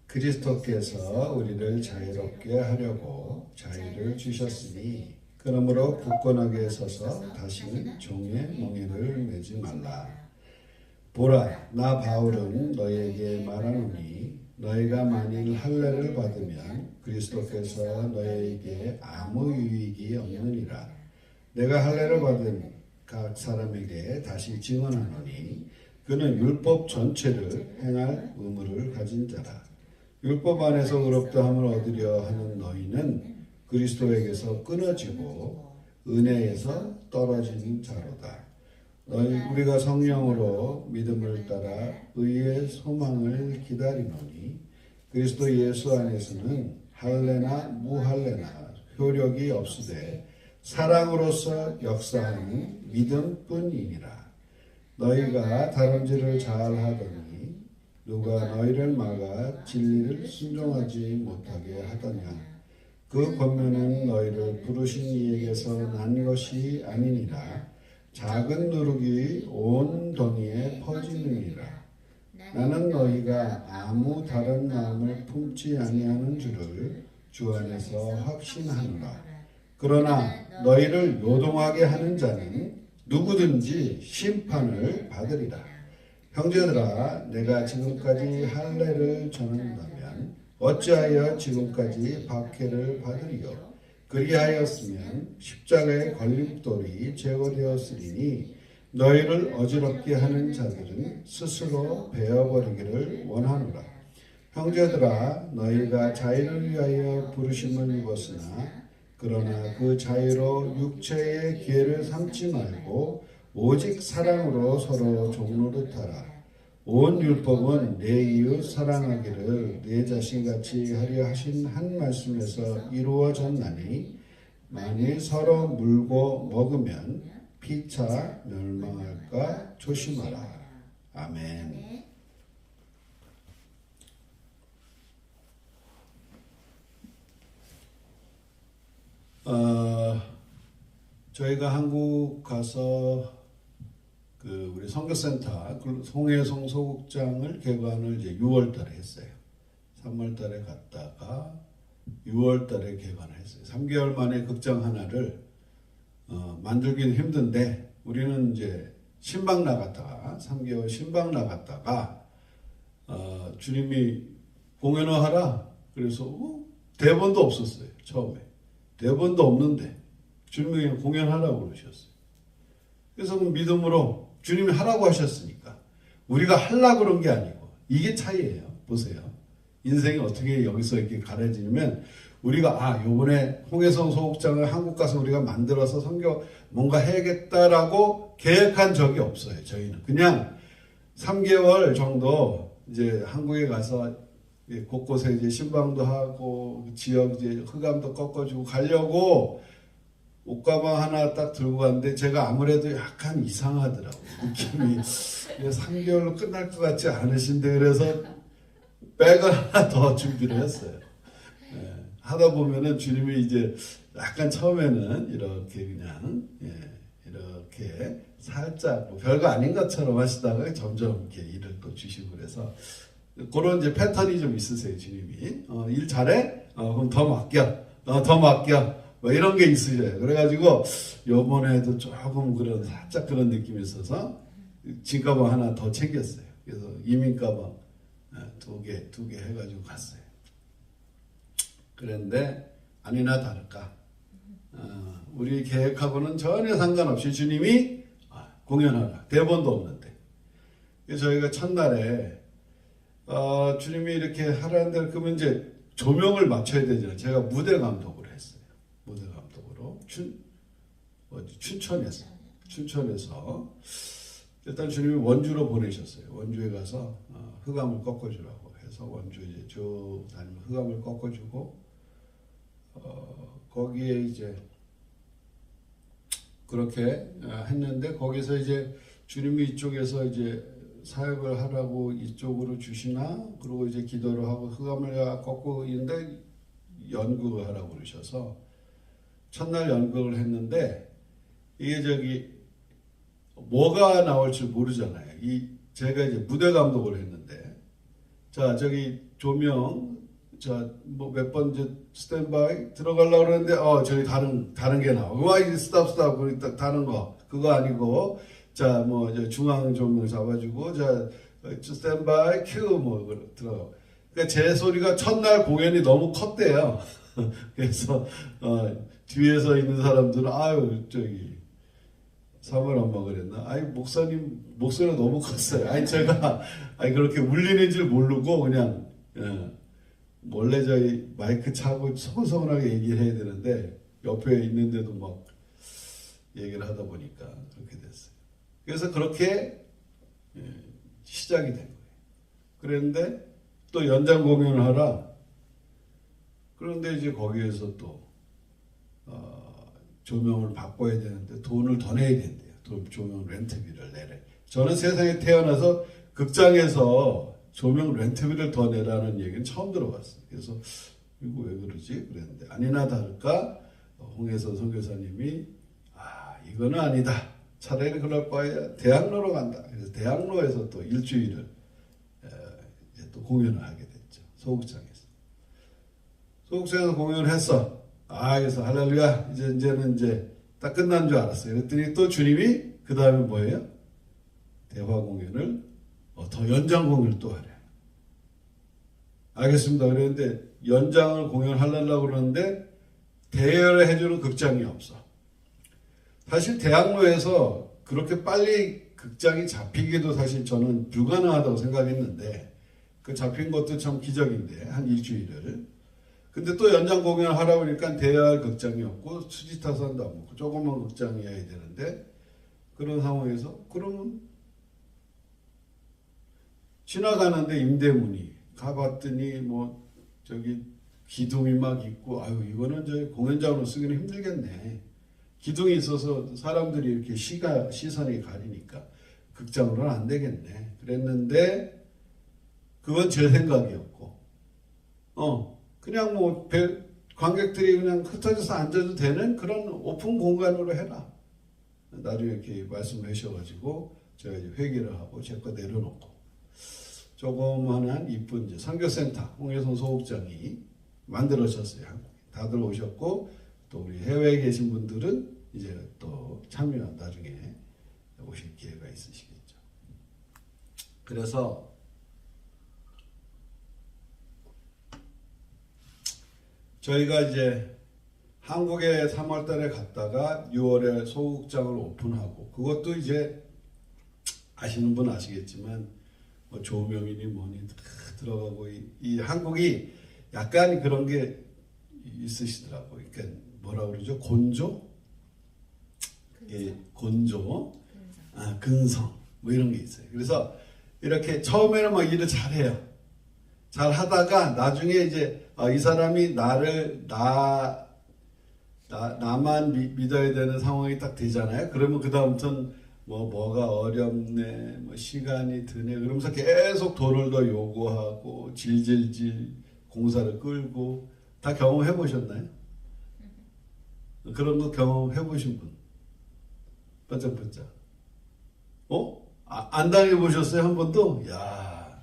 그리스도께서 우리를 자유롭게 하려고 자유를 주셨으니 그러므로 굳건하게 서서 다시는 종의 멍에를 매지 말라. 보라, 나 바울은 너희에게 말하노니 너희가 만일 할례를 받으면 그리스도께서 너희에게 아무 유익이 없느니라. 내가 할례를 받은 각 사람에게 다시 증언하노니 그는 율법 전체를 행할 의무를 가진 자라. 율법 안에서 의롭다 함을 얻으려 하는 너희는 그리스도에게서 끊어지고 은혜에서 떨어진 자로다. 우리가 성령으로 믿음을 따라 의의 소망을 기다리노니 그리스도 예수 안에서는 할례나 무할례나 효력이 없으되 사랑으로서 역사하는 믿음뿐이니라. 너희가 다른지를 잘 하더니 누가 너희를 막아 진리를 순종하지 못하게 하더냐. 그 권면은 너희를 부르신 이에게서 난 것이 아니니라. 작은 누룩이 온 덩이에 퍼지느니라. 나는 너희가 아무 다른 마음을 품지 아니하는 줄을 주 안에서 확신하노라. 그러나 너희를 요동하게 하는 자는 누구든지 심판을 받으리라. 형제들아, 내가 지금까지 할례를 전한다면 어찌하여 지금까지 박해를 받으리요? 그리하였으면 십자가의 걸림돌이 제거되었으리니 너희를 어지럽게 하는 자들은 스스로 베어버리기를 원하노라. 형제들아, 너희가 자유를 위하여 부르심을 입었으나 그러나 그 자유로 육체의 기회를 삼지 말고 오직 사랑으로 서로 종노릇하라. 온 율법은 내 이웃 사랑하기를 내 자신같이 하려 하신 한 말씀에서 이루어졌나니 만일 서로 물고 먹으면 피차 멸망할까 조심하라. 아멘. 저희가 한국 가서 우리 선교센터 송혜성 소극장을 개관을 이제 6월달에 했어요. 3월달에 갔다가 6월달에 개관을 했어요. 3개월 만에 극장 하나를 만들기는 힘든데 우리는 이제 신방 나갔다가 3개월 신방 나갔다가 주님이 공연을 하라. 그래서 대본도 없었어요. 처음에 대본도 없는데 주님이 그냥 공연하라고 그러셨어요. 그래서 믿음으로 주님이 하라고 하셨으니까 우리가 하려고 그런 게 아니고 이게 차이예요. 보세요. 인생이 어떻게 여기서 이렇게 가려지냐면 우리가 요번에 홍해성 소극장을 한국 가서 우리가 만들어서 선교 뭔가 해야겠다라고 계획한 적이 없어요. 저희는 그냥 3개월 정도 이제 한국에 가서 곳곳에 이제 신방도 하고 지역 이제 흑암도 꺾어주고 가려고 옷가방 하나 딱 들고 갔는데 제가 아무래도 약간 이상하더라고요. 느낌이 3개월로 끝날 것 같지 않으신데 그래서 백을 하나 더 준비를 했어요. 하다 보면은 주님이 이제 약간 처음에는 이렇게 그냥 이렇게 살짝 별거 아닌 것처럼 하시다가 점점 이렇게 일을 또 주시고 그래서 그런 이제 패턴이 좀 있으세요. 주님이 일 잘해? 그럼 더 맡겨. 더 맡겨. 뭐 이런 게 있으셔요. 그래가지고 요번에도 조금 그런 살짝 그런 느낌이 있어서 짐가방 하나 더 챙겼어요. 그래서 이민가방 두 개 해가지고 갔어요. 그런데 아니나 다를까 우리 계획하고는 전혀 상관없이 주님이 공연하라. 대본도 없는데. 그래서 저희가 첫날에 주님이 이렇게 하라는데 그러면 이제 조명을 맞춰야 되잖아요. 제가 무대 감독을 했어요. 무대 감독으로 춘천에서 일단 주님이 원주로 보내셨어요. 원주에 가서 흑암을 꺾어주라고 해서 원주 이제 쭉 다니면 흑암을 꺾어주고 거기에 이제 그렇게 했는데 거기서 이제 주님이 이쪽에서 이제 사역을 하라고 이쪽으로 주시나 그리고 이제 기도를 하고 흑암을 꺾고 있는데 연극을 하라고 그러셔서 첫날 연극을 했는데 이게 저기 뭐가 나올 줄 모르잖아요. 제가 이제 무대 감독을 했는데 자 저기 조명 자 뭐 몇 번 이제 스탠바이 들어가려고 그러는데 저기 다른 게 나와. 와 이제 스탑 그리고 다른 거 그거 아니고 자 뭐 중앙 조명 잡아주고 자 스탠바이 큐 뭐 들어. 그러니까 제 소리가 첫날 공연이 너무 컸대요. 그래서 뒤에서 있는 사람들은 아유 저기 사물 엄마 그랬나? 아니 목사님 목소리가 너무 컸어요. 아니 제가 그렇게 울리는 줄 모르고 그냥 원래 저희 마이크 차고 서글서글하게 얘기를 해야 되는데 옆에 있는데도 막 얘기를 하다 보니까 그렇게 됐어요. 그래서 그렇게 시작이 된 거예요. 그랬는데 또 연장 공연을 하라. 그런데 이제 거기에서 또 조명을 바꿔야 되는데 돈을 더 내야 된대요. 조명 렌트비를 내래. 저는 세상에 태어나서 극장에서 조명 렌트비를 더 내라는 얘기는 처음 들어봤어요. 그래서 이거 왜 그러지? 그랬는데 아니나 다를까 홍혜선 선교사님이 이거는 아니다. 차라리 그럴 바에야 대학로로 간다. 그래서 대학로에서 또 일주일을 이제 또 공연을 하게 됐죠. 소극장에서. 소극장에서 공연을 했어. 그래서 할렐루야 이제는 딱 끝난 줄 알았어요. 그랬더니 또 주님이 그 다음에 뭐예요? 대화 공연을 더 연장 공연을 또 하래. 알겠습니다. 그랬는데 연장을 공연하려고 그러는데 대여를 해주는 극장이 없어. 사실 대학로에서 그렇게 빨리 극장이 잡히기도 사실 저는 불가능하다고 생각했는데 그 잡힌 것도 참 기적인데 한 일주일을. 근데 또 연장 공연을 하라고 하니까 대여할 극장이 없고 수지타산도 안 먹고 조그만 극장이어야 되는데 그런 상황에서 그러면 지나가는데 임대문이 가봤더니 뭐 저기 기둥이 막 있고 이거는 저희 공연장으로 쓰기는 힘들겠네. 기둥이 있어서 사람들이 이렇게 시선이 가리니까 극장으로는 안 되겠네. 그랬는데 그건 제 생각이었고 그냥 뭐 관객들이 그냥 흩어져서 앉아도 되는 그런 오픈 공간으로 해라. 나중에 이렇게 말씀을 하셔가지고 제가 이제 회개를 하고 제 거 내려놓고 조그만한 이쁜 선교센터 홍혜선 소극장이 만들어졌어요. 다들 오셨고 또 우리 해외에 계신 분들은 이제 또 참여 나중에 오실 기회가 있으시겠죠. 그래서 저희가 이제 한국에 3월달에 갔다가 6월에 소극장을 오픈하고 그것도 이제 아시는 분 아시겠지만 뭐 조명이니 뭐니 들어가고 이 한국이 약간 그런 게 있으시더라고요. 그러니까 뭐라 그러죠? 곤조? 곤조, 근성 뭐 이런 게 있어요. 그래서 이렇게 처음에는 막 일을 잘해요. 잘 하다가 나중에 이제 이 사람이 나만 믿어야 되는 상황이 딱 되잖아요. 그러면 그 다음부터는 뭐가 어렵네, 뭐 시간이 드네, 그러면서 계속 돈을 더 요구하고 질질질 공사를 끌고 다 경험해 보셨나요? 그런 거 경험해 보신 분? 반짝반짝. 안 당해 보셨어요? 한 번도? 야,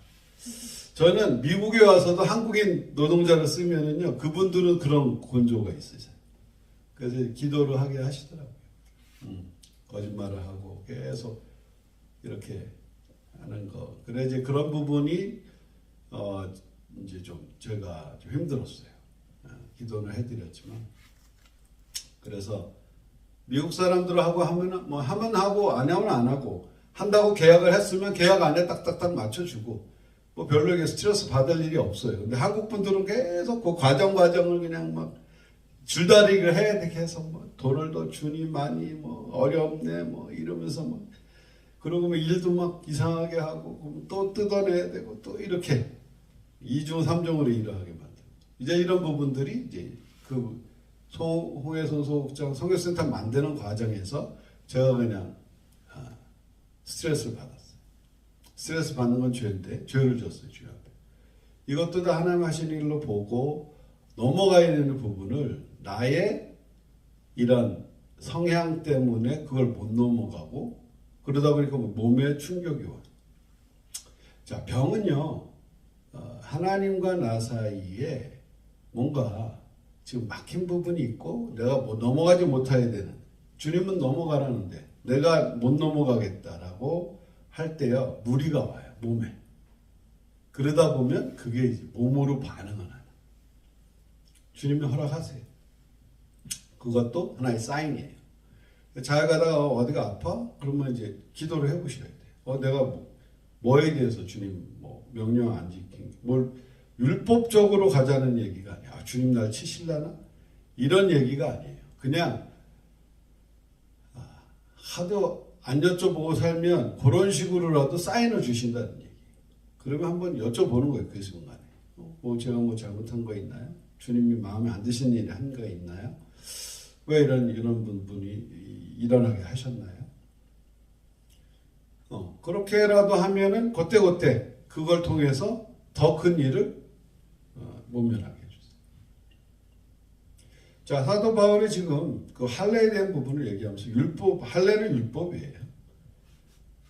저는 미국에 와서도 한국인 노동자를 쓰면은요, 그분들은 그런 곤조가 있으세요. 그래서 기도를 하게 하시더라고요. 거짓말을 하고 계속 이렇게 하는 거. 그래 이제 그런 부분이 이제 좀 제가 좀 힘들었어요. 기도는 해드렸지만 그래서 미국 사람들하고 하면 뭐 하면 하고 안 하면 안 하고 한다고 계약을 했으면 계약 안에 딱딱딱 맞춰주고 뭐 별로 이게 스트레스 받을 일이 없어요. 근데 한국 분들은 계속 그 과정을 그냥 막 줄다리기를 해야 돼. 계속 뭐 돈을 더 주니 많이 뭐 어렵네 뭐 이러면서 뭐 그러고 뭐 일도 막 이상하게 하고 또 뜯어내야 되고 또 이렇게 2중 3중으로 일을 하게 만들고 이제 이런 부분들이 이제 그 홍해선 소극장 선교센터 만드는 과정에서 제가 그냥 스트레스를 받았어요. 스트레스 받는 건 죄인데 죄를 졌어요. 주여 앞에. 이것도 다 하나님 하시는 일로 보고 넘어가야 되는 부분을 나의 이런 성향 때문에 그걸 못 넘어가고 그러다 보니까 몸에 충격이 와요. 자, 병은요, 하나님과 나 사이에 뭔가 지금 막힌 부분이 있고 내가 뭐 넘어가지 못해야 되는, 주님은 넘어가라는데 내가 못 넘어가겠다라고 할 때요, 무리가 와요, 몸에. 그러다 보면 그게 이제 몸으로 반응을 하는. 주님이 허락하세요. 그것도 하나의 사인이에요. 잘 가다가 어디가 아파? 그러면 이제 기도를 해보셔야 돼요. 내가 뭐에 대해서 주님 명령 안 지킨, 뭘 율법적으로 가자는 얘기가 아니야. 주님 날 치실라나? 이런 얘기가 아니에요. 그냥 하도 안 여쭤보고 살면 그런 식으로라도 사인을 주신다는 얘기. 그러면 한번 여쭤보는 거예요. 그 순간에. 제가 뭐 잘못한 거 있나요? 주님이 마음에 안 드신 일이 한 거 있나요? 왜 이런 부분이 일어나게 하셨나요? 그렇게라도 하면은 그때 그걸 통해서 더 큰 일을 모면하게 해주세요. 자, 사도 바울이 지금 그 할례에 대한 부분을 얘기하면서 할례는 율법이에요.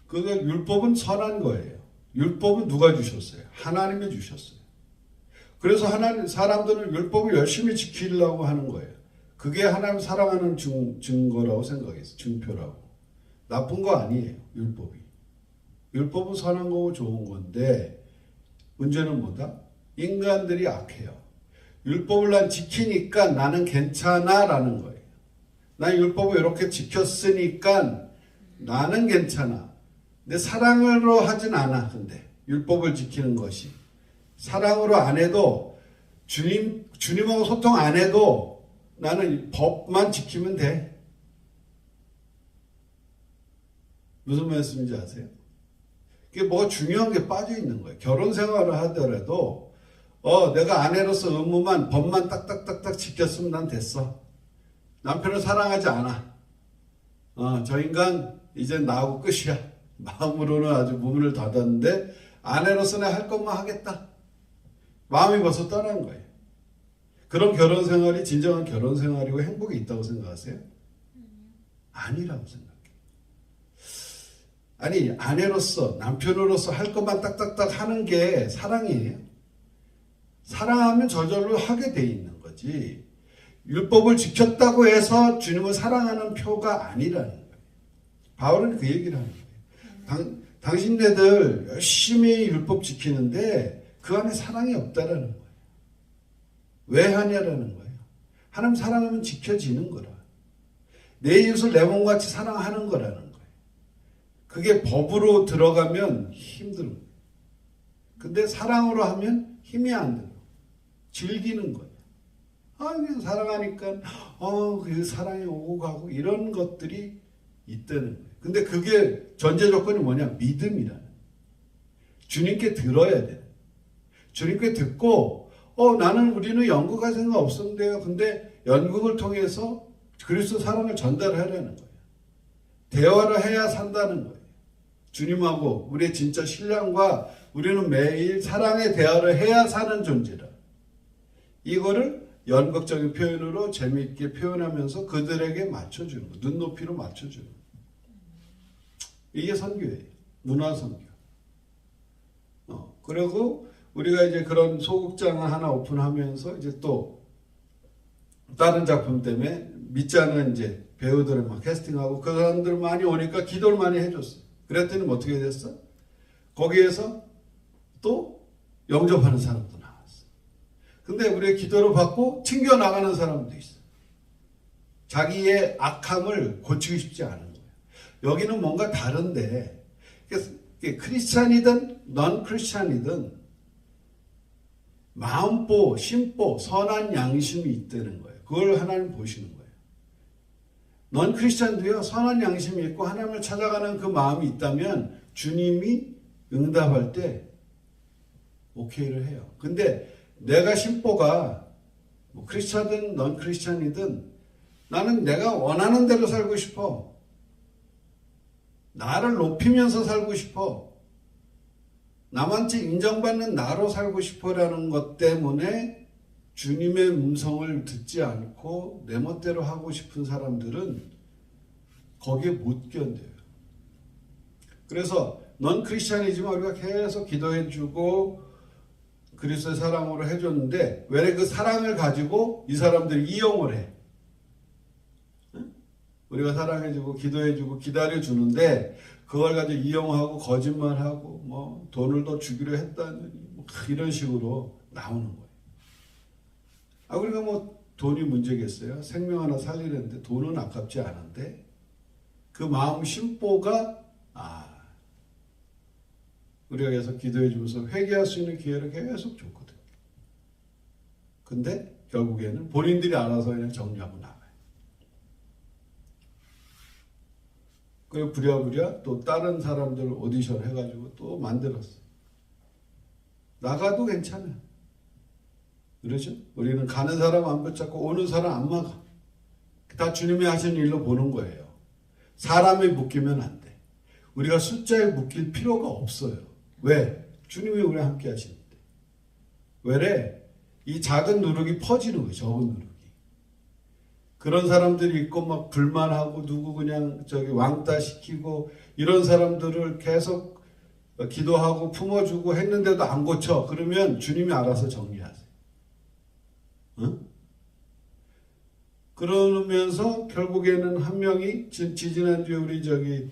그게 율법은 선한 거예요. 율법은 누가 주셨어요? 하나님이 주셨어요. 그래서 사람들은 율법을 열심히 지키려고 하는 거예요. 그게 하나님 사랑하는 증거라고 생각했어요. 증표라고. 나쁜 거 아니에요. 율법이. 율법은 선한 거고 좋은 건데 문제는 뭐다? 인간들이 악해요. 율법을 난 지키니까 나는 괜찮아 라는 거예요. 난 율법을 이렇게 지켰으니까 나는 괜찮아. 근데 사랑으로 하진 않아. 근데 율법을 지키는 것이 사랑으로 안 해도 주님하고 소통 안 해도 나는 법만 지키면 돼. 무슨 말씀인지 아세요? 이게 뭐가 중요한 게 빠져 있는 거예요. 결혼 생활을 하더라도 내가 아내로서 의무만 법만 딱딱딱딱 지켰으면 난 됐어. 남편을 사랑하지 않아. 저 인간 이제 나하고 끝이야. 마음으로는 아주 문을 닫았는데 아내로서는 할 것만 하겠다. 마음이 벌써 떠난 거예요. 그런 결혼 생활이 진정한 결혼 생활이고 행복이 있다고 생각하세요? 아니라고 생각해요. 아니, 아내로서 남편으로서 할 것만 딱딱딱 하는 게 사랑이에요. 사랑하면 저절로 하게 돼 있는 거지. 율법을 지켰다고 해서 주님을 사랑하는 표가 아니라는 거예요. 바울은 그 얘기를 하는 거예요. 당신네들 열심히 율법 지키는데 그 안에 사랑이 없다라는 거예요. 왜 하냐라는 거예요. 하나님 사랑하면 지켜지는 거라. 내 이웃을 내 몸같이 사랑하는 거라는 거예요. 그게 법으로 들어가면 힘든 거예요. 근데 사랑으로 하면 힘이 안 들어. 즐기는 거예요. 그냥 사랑하니까 그 사랑이 오고 가고 이런 것들이 있다는 거예요. 근데 그게 전제 조건이 뭐냐? 믿음이라는 거예요. 주님께 들어야 돼요. 주님께 듣고 우리는 연극할 생각 없었는데요. 근데 연극을 통해서 그리스도 사랑을 전달하려는 거예요. 대화를 해야 산다는 거예요. 주님하고 우리의 진짜 신랑과 우리는 매일 사랑의 대화를 해야 사는 존재라. 이거를 연극적인 표현으로 재미있게 표현하면서 그들에게 맞춰주는 거, 눈높이로 맞춰주는 거. 이게 선교예요. 문화 선교. 그리고 우리가 이제 그런 소극장을 하나 오픈하면서 이제 또 다른 작품 때문에 믿지 않는 이제 배우들을 막 캐스팅하고 그 사람들 많이 오니까 기도를 많이 해줬어요. 그랬더니 어떻게 됐어? 거기에서 또 영접하는 사람도 나왔어. 근데 우리의 기도를 받고 튕겨나가는 사람도 있어. 자기의 악함을 고치고 싶지 않은 거예요. 여기는 뭔가 다른데, 크리스찬이든 넌 크리스찬이든 마음보, 심보, 선한 양심이 있다는 거예요. 그걸 하나님 보시는 거예요. 넌 크리스찬도요, 선한 양심이 있고 하나님을 찾아가는 그 마음이 있다면 주님이 응답할 때 오케이를 해요. 근데 내가 심보가 뭐 크리스찬이든 넌 크리스찬이든 나는 내가 원하는 대로 살고 싶어. 나를 높이면서 살고 싶어. 남한테 인정받는 나로 살고 싶어라는 것 때문에 주님의 음성을 듣지 않고 내 멋대로 하고 싶은 사람들은 거기에 못 견뎌요. 그래서 넌 크리스찬이지만 우리가 계속 기도해주고 그리스도의 사랑으로 해줬는데 왜 그 사랑을 가지고 이 사람들이 이용을 해? 우리가 사랑해주고 기도해주고 기다려주는데 그걸 가지고 이용하고 거짓말하고 뭐 돈을 더 주기로 했다느니 뭐 이런 식으로 나오는 거예요. 우리가 뭐 돈이 문제겠어요? 생명 하나 살리는데 돈은 아깝지 않은데 그 마음 심보가 우리가 계속 기도해주면서 회개할 수 있는 기회를 계속 줬거든요. 근데 결국에는 본인들이 알아서 그냥 정리하고 나와요. 그리고 부랴부랴 또 다른 사람들 오디션 해가지고 또 만들었어요. 나가도 괜찮아요. 그러죠? 우리는 가는 사람 안 붙잡고 오는 사람 안 막아. 다 주님이 하신 일로 보는 거예요. 사람이 묶이면 안 돼. 우리가 숫자에 묶일 필요가 없어요. 왜? 주님이 우리와 함께 하시는데. 왜래? 이 작은 누룩이 퍼지는 거예요. 적은 누룩이. 그런 사람들이 있고 막 불만하고 누구 그냥 왕따 시키고 이런 사람들을 계속 기도하고 품어주고 했는데도 안 고쳐. 그러면 주님이 알아서 정리하세요. 응? 그러면서 결국에는 한 명이 지지난주에 우리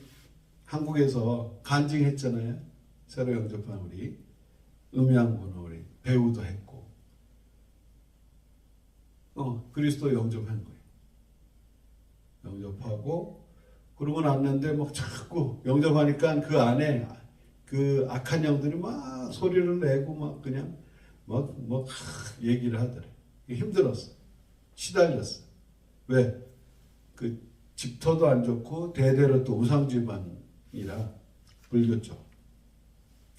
한국에서 간증했잖아요. 새로 영접한 우리 음양군 우리 배우도 했고 그리스도 영접한 거예요. 영접하고 그러고 났는데 막 자꾸 영접하니까 그 안에 그 악한 영들이 막 소리를 내고 막 그냥 막 얘기를 하더래. 힘들었어. 시달렸어. 왜? 그 집터도 안 좋고 대대로 또 우상 집안이라 불교 쪽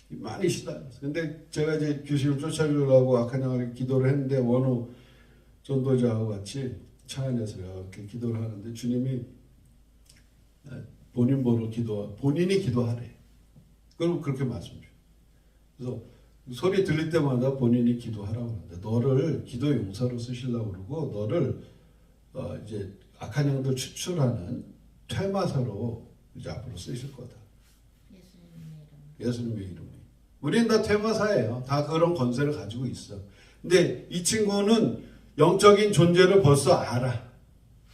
많이 시달렸어. 근데 제가 이제 귀신을 쫓아주려고 악한 영을 기도를 했는데 원우 전도자하고 같이 차 안에서 이렇게 기도를 하는데 주님이 본인이 기도하래. 그럼 그렇게 말씀 줘요. 그래서 소리 들릴 때마다 본인이 기도하라고 하는데 너를 기도 용사로 쓰시려고 그러고 너를 이제 악한 영들 추출하는 퇴마사로 이제 앞으로 쓰실 거다. 예수님의 이름이. 우리는 다 퇴마사예요. 다 그런 권세를 가지고 있어. 근데 이 친구는 영적인 존재를 벌써 알아.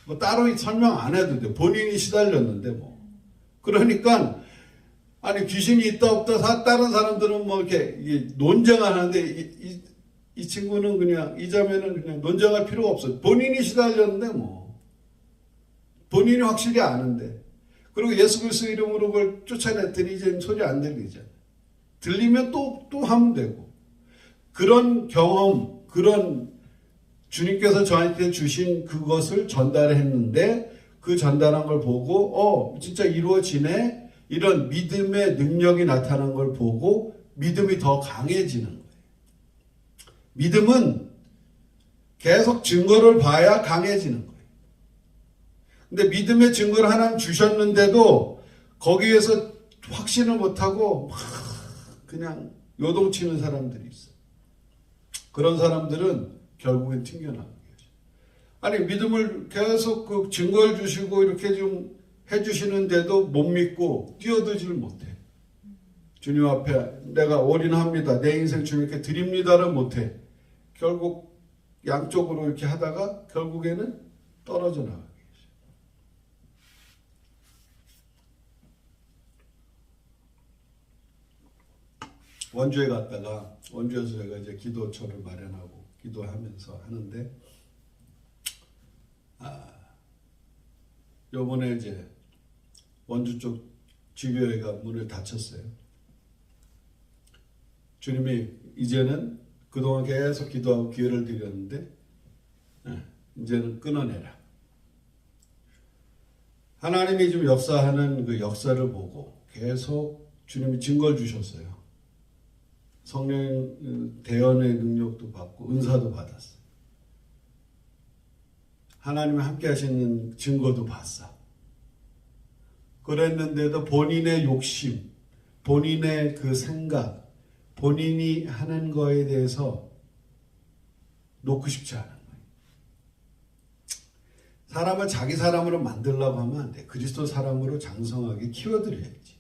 뭐 따로 설명 안 해도 돼. 본인이 시달렸는데 뭐. 그러니까 아니 귀신이 있다 없다 다른 사람들은 뭐 이렇게 논쟁을 하는데 이 친구는 그냥 이 자매는 그냥 논쟁할 필요가 없어. 본인이 시달렸는데 뭐. 본인이 확실히 아는데. 그리고 예수 그리스도 이름으로 그걸 쫓아냈더니 이제 소리 안 들리잖아. 들리면 또 하면 되고. 그런 경험, 그런 주님께서 저한테 주신 그것을 전달했는데 그 전달한 걸 보고 진짜 이루어지네. 이런 믿음의 능력이 나타난 걸 보고 믿음이 더 강해지는 거예요. 믿음은 계속 증거를 봐야 강해지는 거예요. 근데 믿음의 증거를 하나님 주셨는데도 거기에서 확신을 못하고 막 그냥 요동치는 사람들이 있어요. 그런 사람들은 결국엔 튕겨나가게 되죠. 아니 믿음을 계속 그 증거를 주시고 이렇게 좀 해주시는데도 못 믿고 뛰어들지를 못해. 주님 앞에 내가 올인합니다. 내 인생 주님께 드립니다를 못해. 결국 양쪽으로 이렇게 하다가 결국에는 떨어져 나가게 되죠. 원주에 갔다가 원주에서 제가 이제 기도처를 마련하고 기도하면서 하는데 요번에 이제 원주 쪽 지교회가 문을 닫혔어요. 주님이 이제는 그동안 계속 기도하고 기회를 드렸는데 이제는 끊어내라. 하나님이 좀 역사하는 그 역사를 보고 계속 주님이 증거를 주셨어요. 성령 대언의 능력도 받고 은사도 받았어요. 하나님이 함께 하시는 증거도 봤어. 그랬는데도 본인의 욕심, 본인의 그 생각, 본인이 하는 거에 대해서 놓고 싶지 않은 거예요. 사람을 자기 사람으로 만들려고 하면 안 돼. 그리스도 사람으로 장성하게 키워드려야지.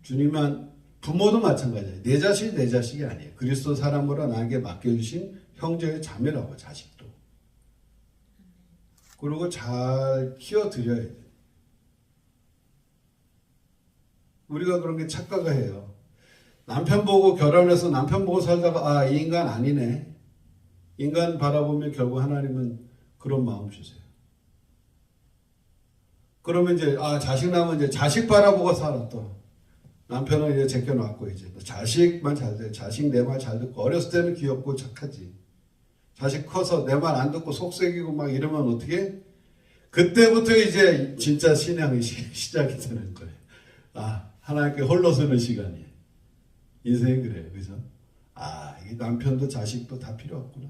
주님은 부모도 마찬가지예요. 내 자식이 내 자식이 아니에요. 그리스도 사람으로 나에게 맡겨주신 형제의 자매라고, 자식도. 그리고 잘 키워드려야 돼. 우리가 그런 게 착각해요. 남편 보고 결혼해서 남편 보고 살다가 이 인간 아니네. 인간 바라보면 결국 하나님은 그런 마음 주세요. 그러면 이제 자식 낳으면 이제 자식 바라보고 살아 또. 남편은 이제 제껴놨고 이제 자식만 잘 돼. 자식 내 말 잘 듣고 어렸을 때는 귀엽고 착하지. 자식 커서 내 말 안 듣고 속색이고 막 이러면 어떻게? 그때부터 이제 진짜 신앙이 시작이 되는 거예요. 하나님께 홀로 서는 시간이에요. 인생이 그래요. 그죠? 이게 남편도 자식도 다 필요 없구나.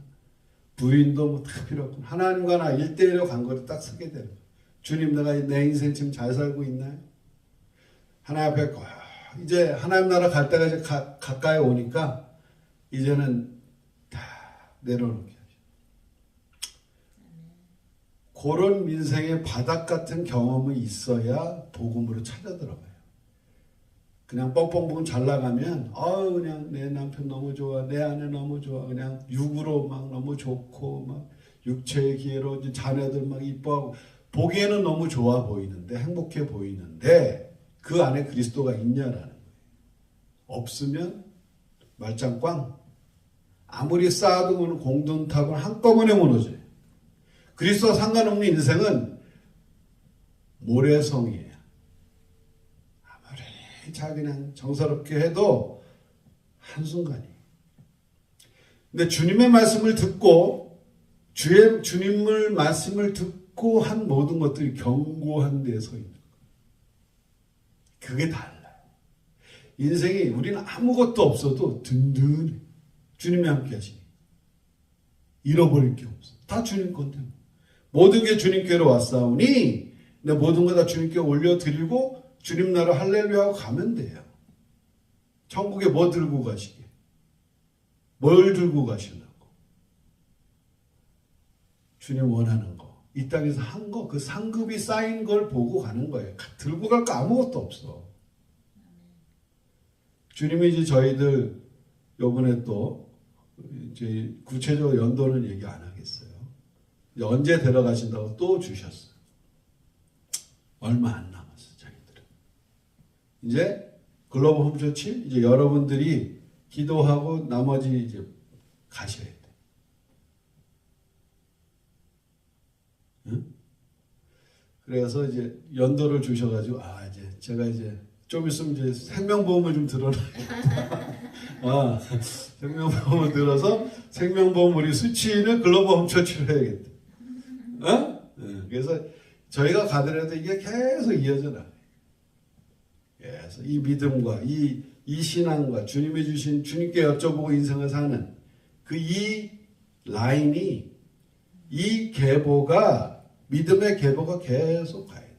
부인도 뭐 다 필요 없구나. 하나님과 나 1대1로 간 거를 딱 서게 되는 거예요. 주님, 내가 내 인생 지금 잘 살고 있나요? 하나님 앞에 이제 하나님 나라 갈 때가 이제 가까이 오니까 이제는 다 내려놓게 하죠. 그런 민생의 바닥 같은 경험이 있어야 복음으로 찾아 들어가요. 그냥 뻥뻥뻥 잘 나가면 그냥 내 남편 너무 좋아, 내 아내 너무 좋아, 그냥 육으로 막 너무 좋고 막 육체의 기회로 이제 자녀들 막 이뻐하고 보기에는 너무 좋아 보이는데 행복해 보이는데 그 안에 그리스도가 있냐라는 거예요. 없으면 말짱 꽝. 아무리 쌓아두면 공든탑은 한꺼번에 무너져요. 그리스도와 상관없는 인생은 모래성이에요. 아무리 잘 그냥 정서롭게 해도 한순간이에요. 근데 주님의 말씀을 듣고 주님의 말씀을 듣고 한 모든 것들이 견고한 데에 서 있는 거예요. 그게 달라요. 인생이 우리는 아무것도 없어도 든든해. 주님이 함께 하시니 잃어버릴 게 없어. 다 주님 건데 모든 게 주님께로 왔사오니 내 모든 거 다 주님께 올려드리고 주님 나라 할렐루야 하고 가면 돼요. 천국에 뭐 들고 가시게? 뭘 들고 가시려고? 주님 원하는 거. 이 땅에서 한 거, 그 상급이 쌓인 걸 보고 가는 거예요. 들고 갈 거 아무것도 없어. 주님이 이제 저희들 요번에 또 이제 구체적으로 연도는 얘기 안 하겠어요. 이제 언제 데려가신다고 또 주셨어요. 얼마 안 남았어요, 자기들은. 이제 글로벌 홈처치 이제 여러분들이 기도하고 나머지 이제 가셔야 돼. 응? 그래서 이제 연도를 주셔가지고 이제 제가 이제 좀 있으면 이제 생명보험을 좀 들어놔야겠다. 생명보험을 들어서 생명보험 우리 수치인을 글로벌 홈처치를 해야겠다. 그래서 저희가 가더라도 이게 계속 이어져 나가요. 그래서 이 믿음과 이 신앙과 주님이 주신 주님께 여쭤보고 인생을 사는 그 이 라인이 이 계보가 믿음의 계보가 계속 가야 돼요.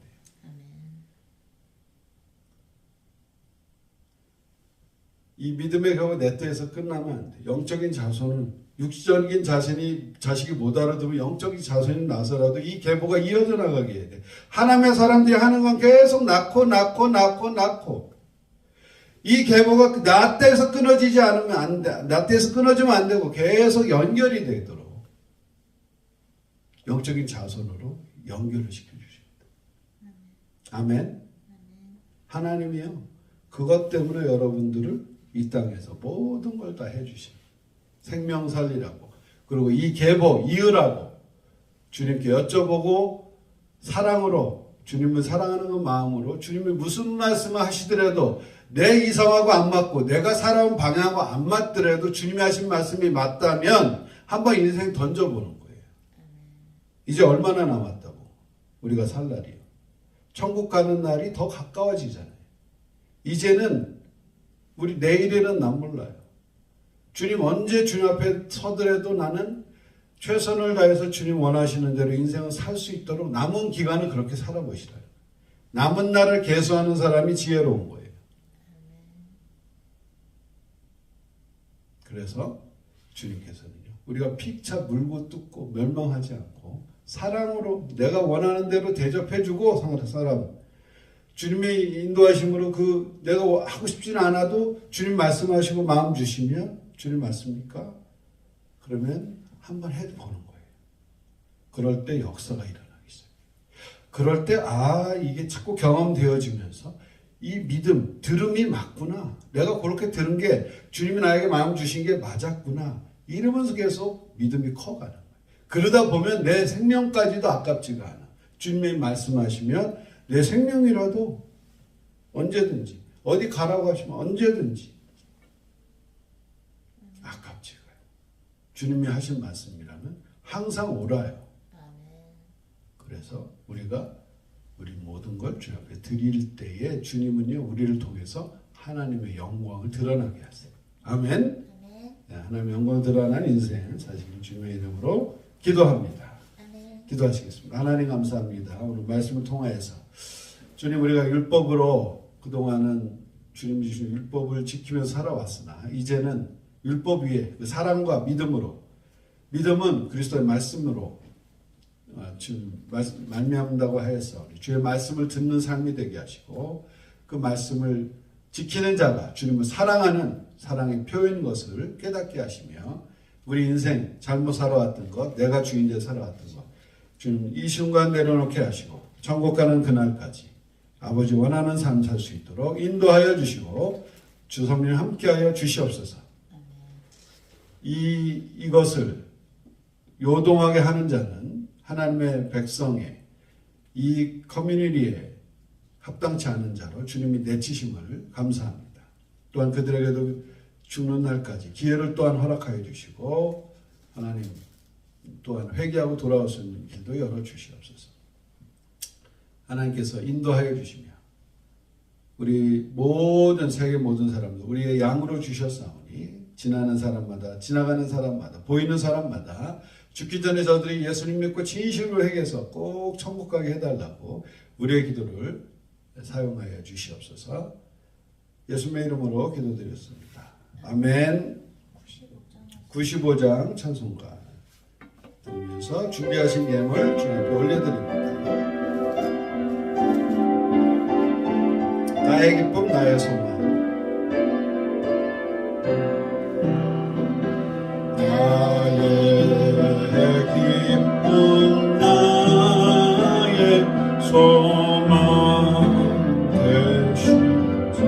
이 믿음의 계보가 내 때에서 끝나면 안 돼. 영적인 자손은 육적인 자식이 못 알아두면 영적인 자손이 나서라도 이 계보가 이어져 나가게 해야 돼. 하나님의 사람들이 하는 건 계속 낳고 이 계보가 나 때에서 끊어지지 않으면 안 돼. 나 때에서 끊어지면 안 되고 계속 연결이 되도록 영적인 자손으로 연결을 시켜주십니다. 아멘. 하나님이요. 그것 때문에 여러분들을 이 땅에서 모든 걸 다 해주십니다. 생명 살리라고. 그리고 이 계보 이으라고 주님께 여쭤보고 사랑으로 주님을 사랑하는 그 마음으로 주님이 무슨 말씀을 하시더라도 내 이성하고 안 맞고 내가 살아온 방향하고 안 맞더라도 주님이 하신 말씀이 맞다면 한번 인생 던져보는 거예요. 이제 얼마나 남았다고 우리가 살 날이요. 천국 가는 날이 더 가까워지잖아요. 이제는 우리 내일에는 난 몰라요. 주님 언제 주님 앞에 서더라도 나는 최선을 다해서 주님 원하시는 대로 인생을 살 수 있도록 남은 기간을 그렇게 살아보시라. 남은 날을 계수하는 사람이 지혜로운 거예요. 그래서 주님께서는요, 우리가 피차 물고 뜯고 멸망하지 않고 사랑으로 내가 원하는 대로 대접해주고 사람 주님의 인도하심으로 그 내가 하고 싶지는 않아도 주님 말씀하시고 마음 주시면 주님 맞습니까? 그러면 한번 해보는 거예요. 그럴 때 역사가 일어나기 시작해요. 그럴 때 이게 자꾸 경험되어지면서 이 믿음, 들음이 맞구나. 내가 그렇게 들은 게 주님이 나에게 마음 주신 게 맞았구나. 이러면서 계속 믿음이 커가는 거예요. 그러다 보면 내 생명까지도 아깝지가 않아. 주님이 말씀하시면 내 생명이라도 언제든지 어디 가라고 하시면 언제든지 아깝지가 않아요. 주님이 하신 말씀이라면 항상 옳아요. 그래서 우리가 우리 모든 걸 주님 앞에 드릴 때에 주님은요 우리를 통해서 하나님의 영광을 드러나게 하세요. 아멘. 네, 하나님의 영광을 드러난 인생 사실 주님의 이름으로 기도합니다. 기도하시겠습니다. 하나님 감사합니다. 오늘 말씀을 통하여서 주님 우리가 율법으로 그동안은 주님 주신 율법을 지키면서 살아왔으나 이제는 율법 위에 그 사랑과 믿음으로 믿음은 그리스도의 말씀으로 지금 말미암는다고 하여서 주의 말씀을 듣는 삶이 되게 하시고 그 말씀을 지키는 자가 주님을 사랑하는 사랑의 표현인 것을 깨닫게 하시며 우리 인생 잘못 살아왔던 것 내가 주인되어 살아왔던 것 주님 이 순간 내려놓게 하시고 천국 가는 그날까지 아버지 원하는 삶 살 수 있도록 인도하여 주시고 주 성령 함께하여 주시옵소서. 이것을 요동하게 하는 자는 하나님의 백성의 이 커뮤니티에 합당치 않은 자로 주님이 내치심을 감사합니다. 또한 그들에게도 죽는 날까지 기회를 또한 허락하여 주시고 하나님 또한 회개하고 돌아올 수 있는 길도 열어주시옵소서. 하나님께서 인도하여 주시며 우리 모든 세계 모든 사람들 우리의 양으로 주셨사오니 지나는 사람마다 지나가는 사람마다 보이는 사람마다 죽기 전에 저들이 예수님 믿고 진실로 회개해서 꼭 천국 가게 해달라고 우리의 기도를 사용하여 주시옵소서. 예수님의 이름으로 기도드렸습니다. 아멘. 95장 찬송가 들으면서 준비하신 예물 주님 앞에 올려드립니다. 나의 기쁨 나의 소망 나의 기쁨 나의 소망 되시소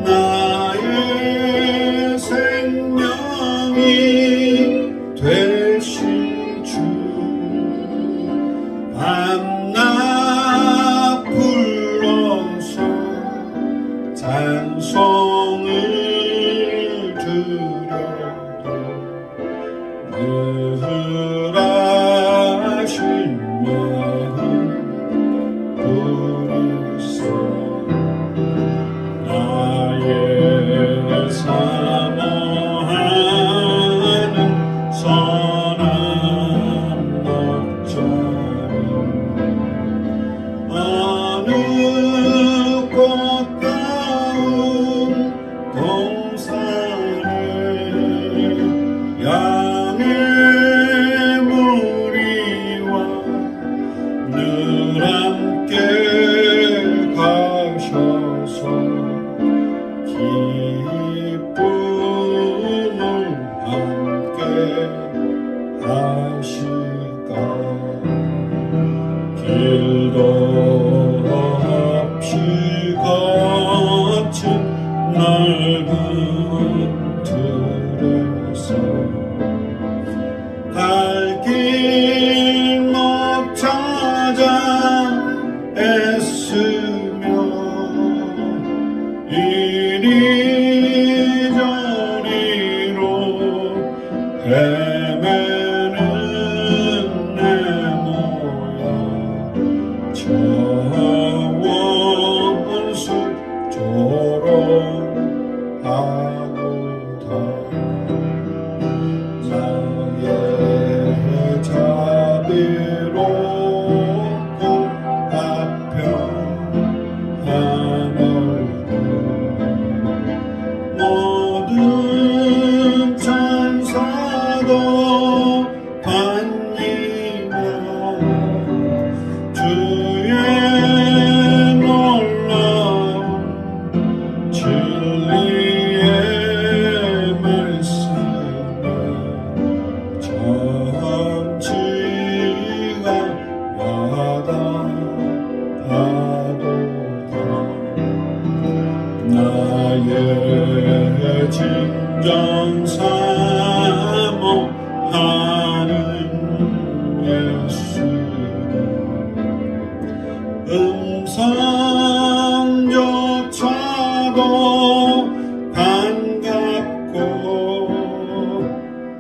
나의 생명이 되신 주 밤낮 불러서 나의 진정 사모하는 예수 음성조차도 반갑고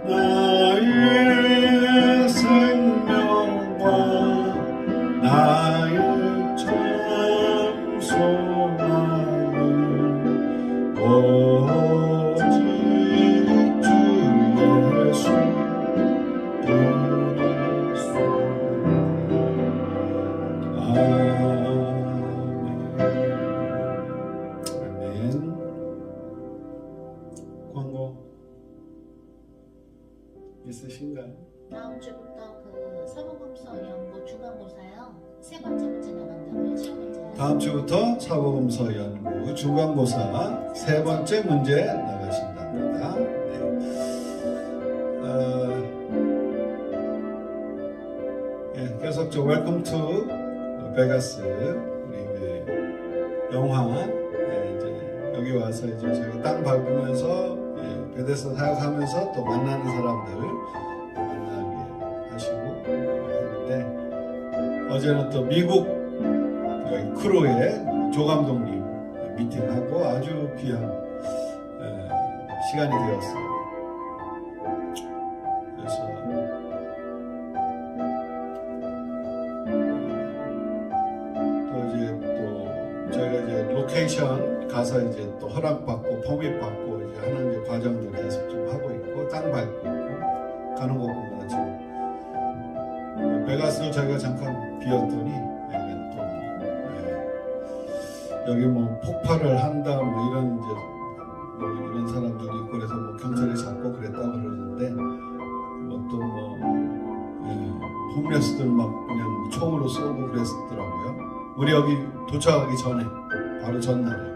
나의 생명과 나의 참 소망은 오직 주 예수 그리스도 아멘. 광고 있으신가요? 다음 주부터 그 사복음서 연구 중간고사요. 세 번째 문제 나간다고요. 시험 문제. 다음 주부터 사복음서 연구 중간고사 세 번째 문제 나가신답니다. 네. 계속 저 웰컴 투 베가스 우리 그 영화 이제 여기 와서 이제 저희가 땅 밟으면서 베데스다 사역하면서 또 만나는 사람들 만나게 하시고 했는데 어제는 또 미국 크루의 조 감독님 미팅하고 아주 귀한 시간이 되었어요. 그래서 또 이제 또 저희가 이제 로케이션 가서 이제 또 허락받고 퍼밋 받고 이제 하는 이제 과정들 계속 좀 하고 있고 땅 밟고 있고 가는 곳마다 지금 베가스를 저희가 잠깐 비웠더니 여기 뭐 폭발을 한다 뭐 이런 이제 뭐 이런 사람들이 있고 그래서 뭐 경찰이 잡고 그랬다고 그러는데 뭐 또 뭐 홈레스들 막 그냥 총으로 쏘고 그랬더라고요. 우리 여기 도착하기 전에 바로 전날에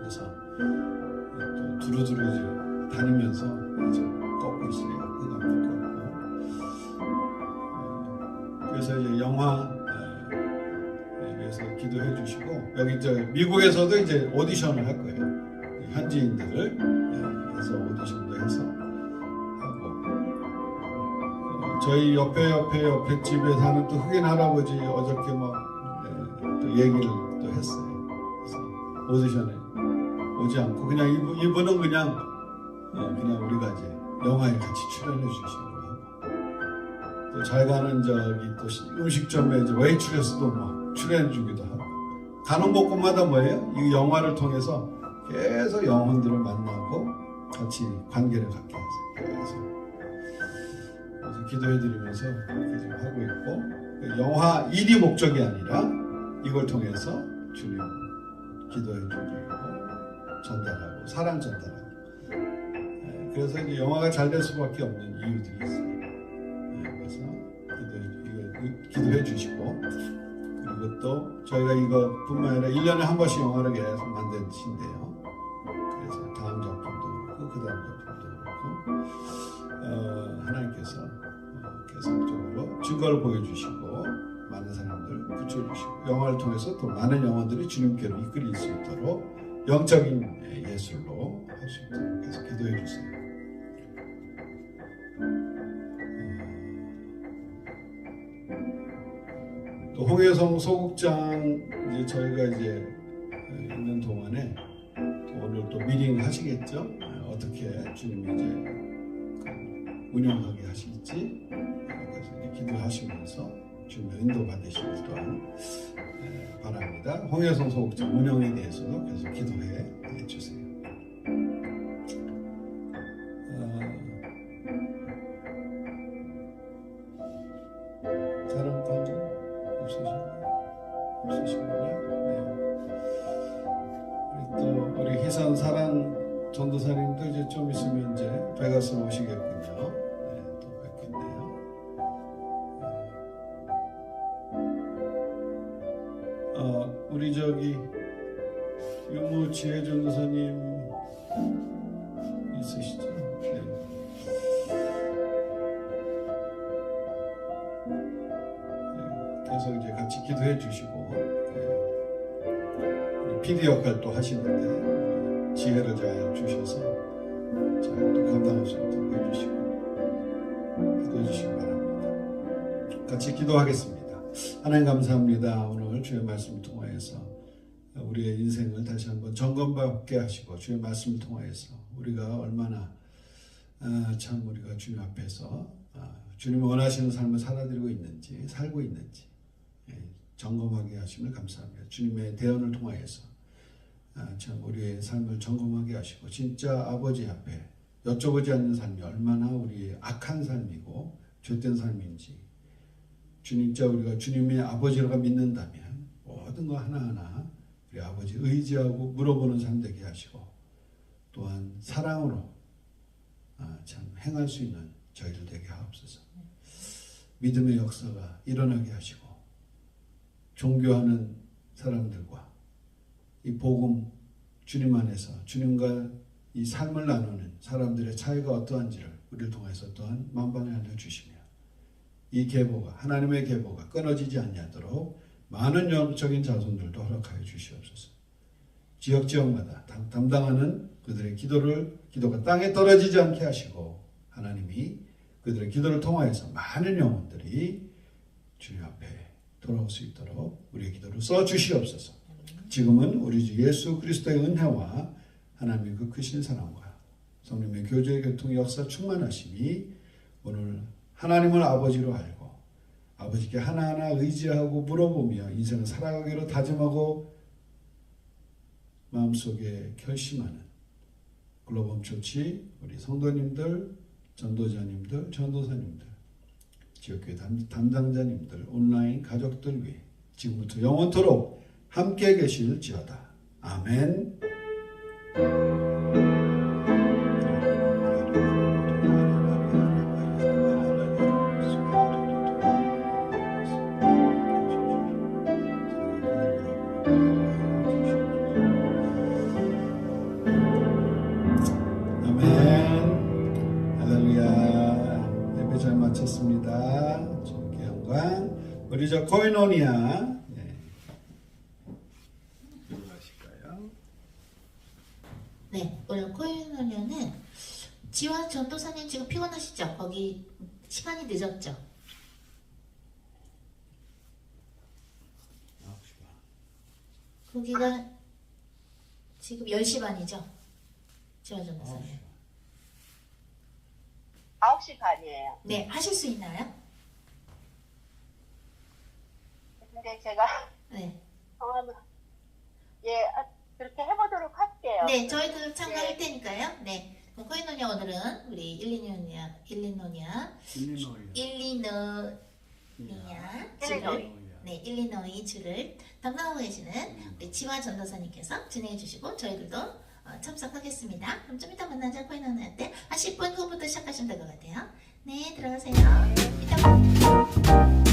그래서 또 두루두루 이제 다니면서 이제 꺾고 있어요. 흑암도 꺾고 그래서 이제 영화 위해서 기도해 주시고 여기 이제 미국에서도 이제 오디션을 할 거예요. 현지인들을 해서 오디션도 해서 하고 저희 옆에 집에 사는 또 흑인 할아버지 어저께 막 또 얘기를 또 했어요. 그래서 오디션에 오지 않고 그냥 이분은 그냥 우리가 이제 영화에 같이 출연해 주시고 또 잘 가는 저기 또 음식점에 이제 웨이트레스도 막 출연해 주기도 하고 가는 곳곳마다 뭐예요? 이 영화를 통해서 계속 영혼들을 만나고 같이 관계를 갖게 해서 그래서 기도해드리면서 그렇게 지금 하고 있고 영화 일이 목적이 아니라 이걸 통해서 주님 기도해드리고 전달하고 사랑 전달하고 그래서 이제 영화가 잘 될 수밖에 없는 이유들이 있어요. 그래서 기도해 주시고 그리고 또 저희가 이것뿐만 아니라 1년에 한 번씩 영화를 계속 만드신대요. 그래서 다음 작품도 그렇고 그 다음 작품도 그렇고 하나님께서 계속적으로 증거를 보여주시고 많은 사람들 붙여주시고 영화를 통해서 또 많은 영혼들이 주님께로 이끌릴 수 있도록 영적인 예술로 할 수 있도록 계속 기도해 주세요. 또 홍해성 소극장 이제 저희가 이제 있는 동안에 오늘 또 미팅 하시겠죠? 어떻게 주님이 이제 운영하게 하실지 그래서 기도하시면서 주님의 인도 받으시길 또한 바랍니다. 홍해성 소극장 운영에 대해서도 계속 기도해 주세요. 다른 관계 없으시군요. 또 우리 희산 사랑 전도사님도 이제 좀 있으면 이제 베가스 오시겠군요. 또 뵙겠네요. 우리 저기 유무 지혜 전도사님 있으시죠? 네. 계속 이제 같이 기도해 주시고 PD 역할도 하시는데 지혜를 잘 주셔서 잘 또 감당할 수 있도록 해주시고 기도해 주시기 바랍니다. 같이 기도하겠습니다. 하나님 감사합니다. 오늘 주의 말씀을 통하여서 우리의 인생을 다시 한번 점검받게 하시고 주의 말씀을 통하여서 우리가 얼마나 참 우리가 주님 앞에서 주님 원하시는 삶을 살아드리고 있는지 살고 있는지 점검하게 하심을 감사합니다. 주님의 대언을 통하여서 참 우리의 삶을 점검하게 하시고 진짜 아버지 앞에 여쭤보지 않는 삶이 얼마나 우리의 악한 삶이고 죄된 삶인지 진짜 우리가 주님의 아버지라고 믿는다면 모든 거 하나하나 우리 아버지 의지하고 물어보는 삶 되게 하시고 또한 사랑으로 참 행할 수 있는 저희들 되게 하옵소서. 믿음의 역사가 일어나게 하시고 종교하는 사람들과 이 복음 주님 안에서 주님과 이 삶을 나누는 사람들의 차이가 어떠한지를 우리를 통해서 또한 만방에 알려주시며 이 계보가 하나님의 계보가 끊어지지 아니하도록 많은 영적인 자손들도 허락하여 주시옵소서. 지역마다 담당하는 그들의 기도가 땅에 떨어지지 않게 하시고 하나님이 그들의 기도를 통하여서 많은 영혼들이 주님 앞에 돌아올 수 있도록 우리의 기도를 써주시옵소서. 지금은 우리 주 예수 그리스도의 은혜와 하나님의 그 크신 사랑과 성령의 교제의 교통 역사 충만하심이 오늘 하나님을 아버지로 알고 아버지께 하나하나 의지하고 물어보며 인생을 살아가기로 다짐하고 마음속에 결심하는 글로벌 조치 우리 성도님들, 전도자님들, 전도사님들, 지역교회 담당자님들, 온라인 가족들 위해 지금부터 영원토록 함께 계실지어다. 아멘. 마쳤습니다. 주님께 영광. 우리 저 코이노니아 들어가실까요? 네, 오늘 코이노니아는 지원 전도사님 지금 피곤하시죠? 거기 시간이 늦었죠? 9시 반. 거기가 지금 10시 반이죠? 지원 전도사님. 9시 반이에요. 네, 하실 수 있나요? 근데 제가 그렇게 해보도록 할게요. 네, 저희들 참가할 테니까요. 네, 그럼 코이노니아 오늘은 우리 일리노니아 일리노이 주를 담당하고 계시는 우리 지화 전도사님께서 진행해 주시고 저희들도 참석하겠습니다. 그럼 좀 이따 만나자. 코이노니아 때 10분 후부터 시작하시면 될 것 같아요. 네, 들어가세요. 이따